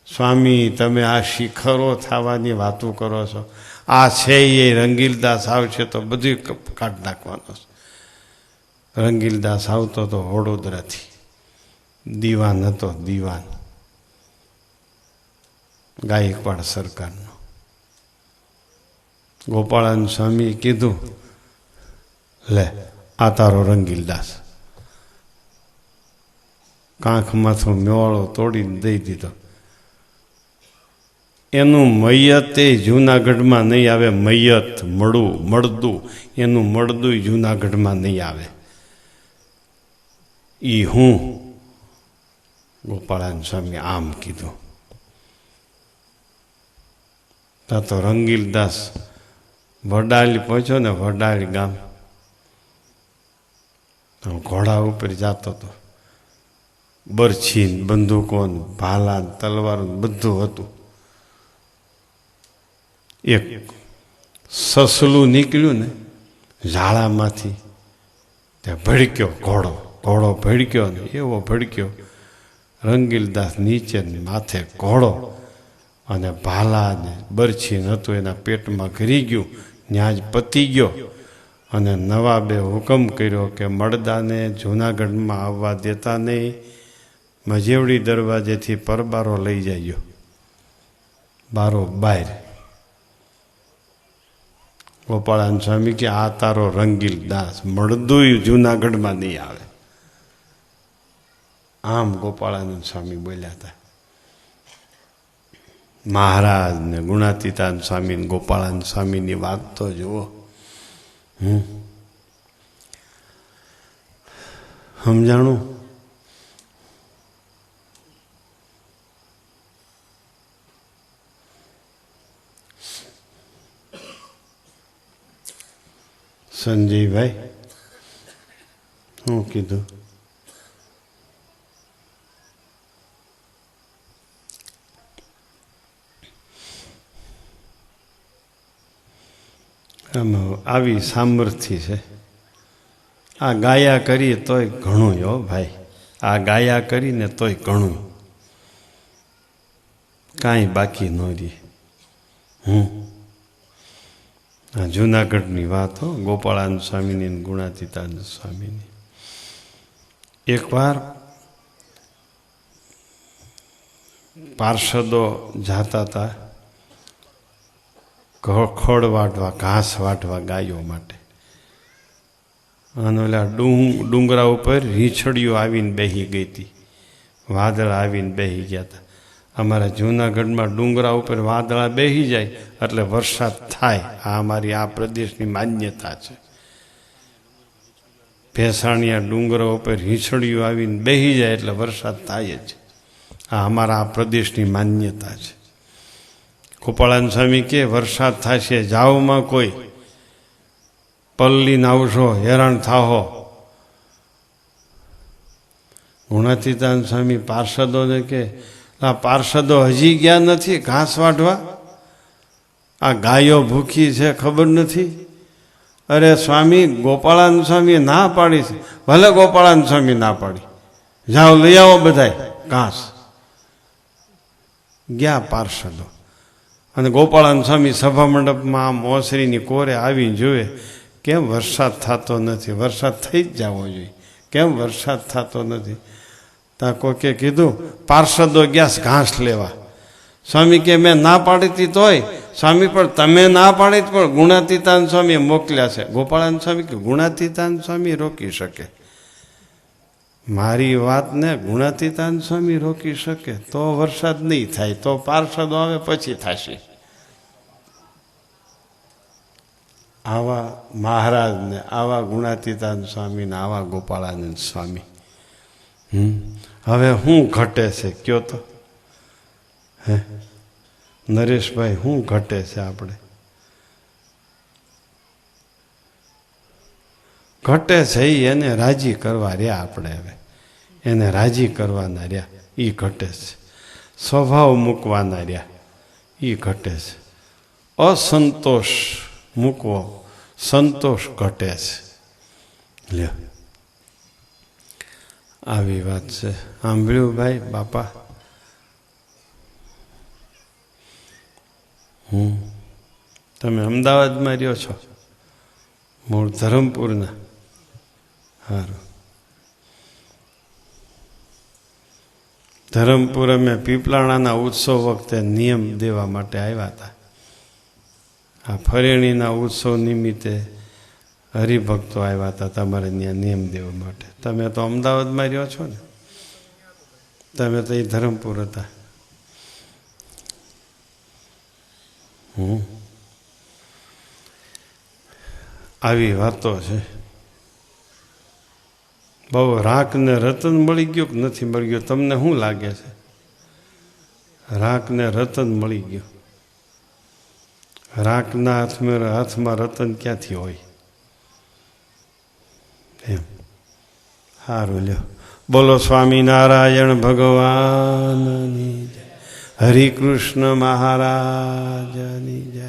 સ્વામી તમે આ શિખરો થવાની વાતો કરો છો, આ છે એ રંગીલદાસ આવશે તો બધું કાઢી નાખવાનો છે. રંગીલદાસ આવતો તો વડોદરાથી, દીવાન હતો, દીવાન ગાયકવાડ સરકારનો. ગોપાળાનંદ સ્વામીએ કીધું, લે આ તારો રંગીલદાસ. કાંખમાંથી મેવાળો તોડીને દઈ દીધો. એનું મૈયત એ જૂનાગઢમાં નહીં આવે, મૈયત મળદું એનું મળદું જૂનાગઢમાં નહીં આવે. ઈ હું ગોપાળાનંદ સ્વામી આમ કીધું. તા તો રંગીલદાસ વડાલી પહોંચ્યો ને, વડાલી ગામ ઘોડા ઉપર જતો હતો. બરછી બંદૂકો ભાલા તલવાર બધું હતું. એક સસલું નીકળ્યું ને ઝાડામાંથી, ત્યાં ભડક્યો ઘોડો ભડક્યો ને એવો ભડક્યો. રંગીલદાસ નીચે માથે ઘોડો અને ભાલા ને બરછી હતું એના પેટમાં ઘરી ગયું, ત્યાં જ પતી ગયો. અને નવાબે હુકમ કર્યો કે મળદાને જૂનાગઢમાં આવવા દેતા નહીં, મજેવડી દરવાજેથી પરબારો લઈ જાય. બારો બહાર. ગોપાળાનંદ સ્વામી કે આ તારો રંગીલદાસ મળદુય જૂનાગઢમાં નહીં આવે. આમ ગોપાળાનંદ સ્વામી બોલ્યા હતા. મહારાજ ને ગુણાતીતાનંદ સ્વામી ને ગોપાળાનંદ સ્વામીની વાત તો જુઓ. સમજાણું? સંજયભાઈ શું કીધું? આવી સામર્થ્ય છે. આ ગાયા કરીએ તોય ઘણું હો ભાઈ, આ ગાયા કરીને તોય ઘણું, કાંઈ બાકી ન રહે. આ જૂનાગઢની વાત હો, ગોપાળાનંદ સ્વામીની ગુણાતીતાનંદ સ્વામીની. એકવાર પાર્ષદો જાતા હતા ખડ વાટવા, ઘાસ વાટવા ગાયો માટે. અને ઓલા ડુંગરા ઉપર રીંછડીઓ આવીને બેસી ગઈ હતી, વાદળા આવીને બેસી ગયા હતા. અમારા જૂનાગઢમાં ડુંગરા ઉપર વાદળા બેસી જાય એટલે વરસાદ થાય. આ અમારી આ પ્રદેશની માન્યતા છે. ભેસાણિયા ડુંગરા ઉપર રીંછડીઓ આવીને બેસી જાય એટલે વરસાદ થાય જ. આ અમારા આ પ્રદેશની માન્યતા છે. ગોપાળાન સ્વામી કે વરસાદ થશે, જાઓમાં કોઈ પલ્લીને આવશો, હેરાન થાહો. ગુણાતીતાન સ્વામી પાર્ષદોને કે આ પાર્ષદો હજી ગયા નથી ઘાસ વાઢવા? આ ગાયો ભૂખી છે ખબર નથી? અરે સ્વામી, ગોપાળાન સ્વામી ના પાડી છે. ભલે ગોપાળાન સ્વામી ના પાડી, જાઓ લઈ આવો બધાય ઘાસ. ગયા પાર્ષદો. અને ગોપાળાન સ્વામી સભા મંડપમાં આમ ઓસરીની કોરે આવીને જોવે, કેમ વરસાદ થતો નથી? વરસાદ થઈ જ જવો જોઈએ, કેમ વરસાદ થતો નથી? ત્યાં કોકે કીધું પાર્ષદો ગયા ઘાસ લેવા. સ્વામી કે મેં ના પાડી હતી તોય. સ્વામી પણ તમે ના પાડી પણ ગુણાતીતાન સ્વામી મોકલ્યા છે. ગોપાળાન સ્વામી કે ગુણાતીતાન સ્વામી રોકી શકે? મારી વાતને ગુણાતીતાન સ્વામી રોકી શકે? તો વરસાદ નહીં થાય, તો પાર્ષદો આવે પછી થશે. આવા મહારાજને, આવા ગુણાતીતાન સ્વામીને, આવા ગોપાળાનંદ સ્વામી. હવે શું ઘટે છે કયો તો? હે નરેશભાઈ, શું ઘટે છે? આપણે ઘટે છે એને રાજી કરવા રહ્યા. આપણે હવે એને રાજી કરવાના રહ્યા, એ ઘટે છે. સ્વભાવ મૂકવાના રહ્યા, એ ઘટે છે. અસંતોષ મૂકવો, સંતોષ ઘટે છે. લ્યો, આવી વાત છે. સાંભળ્યું ભાઈ બાપા? તમે અમદાવાદમાં રહ્યો છો, મૂળ ધરમપુરના? સારું. ધરમપુર અમે પીપલાણાના ઉત્સવ વખતે નિયમ દેવા માટે આવ્યા હતા. આ ફરેણીના ઉત્સવ નિમિત્તે હરિભક્તો આવ્યા હતા તમારે ત્યાં નિયમ દેવા માટે. તમે તો અમદાવાદમાં રહ્યો છો ને, તમે તો એ ધરમપુર હતા. આવી વાતો છે. બહુ રાખ ને રતન મળી ગયું કે નથી મળી ગયું? તમને શું લાગે છે? રાખ ને રતન મળી ગયું? રાખના હાથમાં રતન ક્યાંથી હોય? એમ. સારું, લ્યો. બોલો સ્વામિનારાયણ ભગવાનની જય, હરિકૃષ્ણ મહારાજની જય.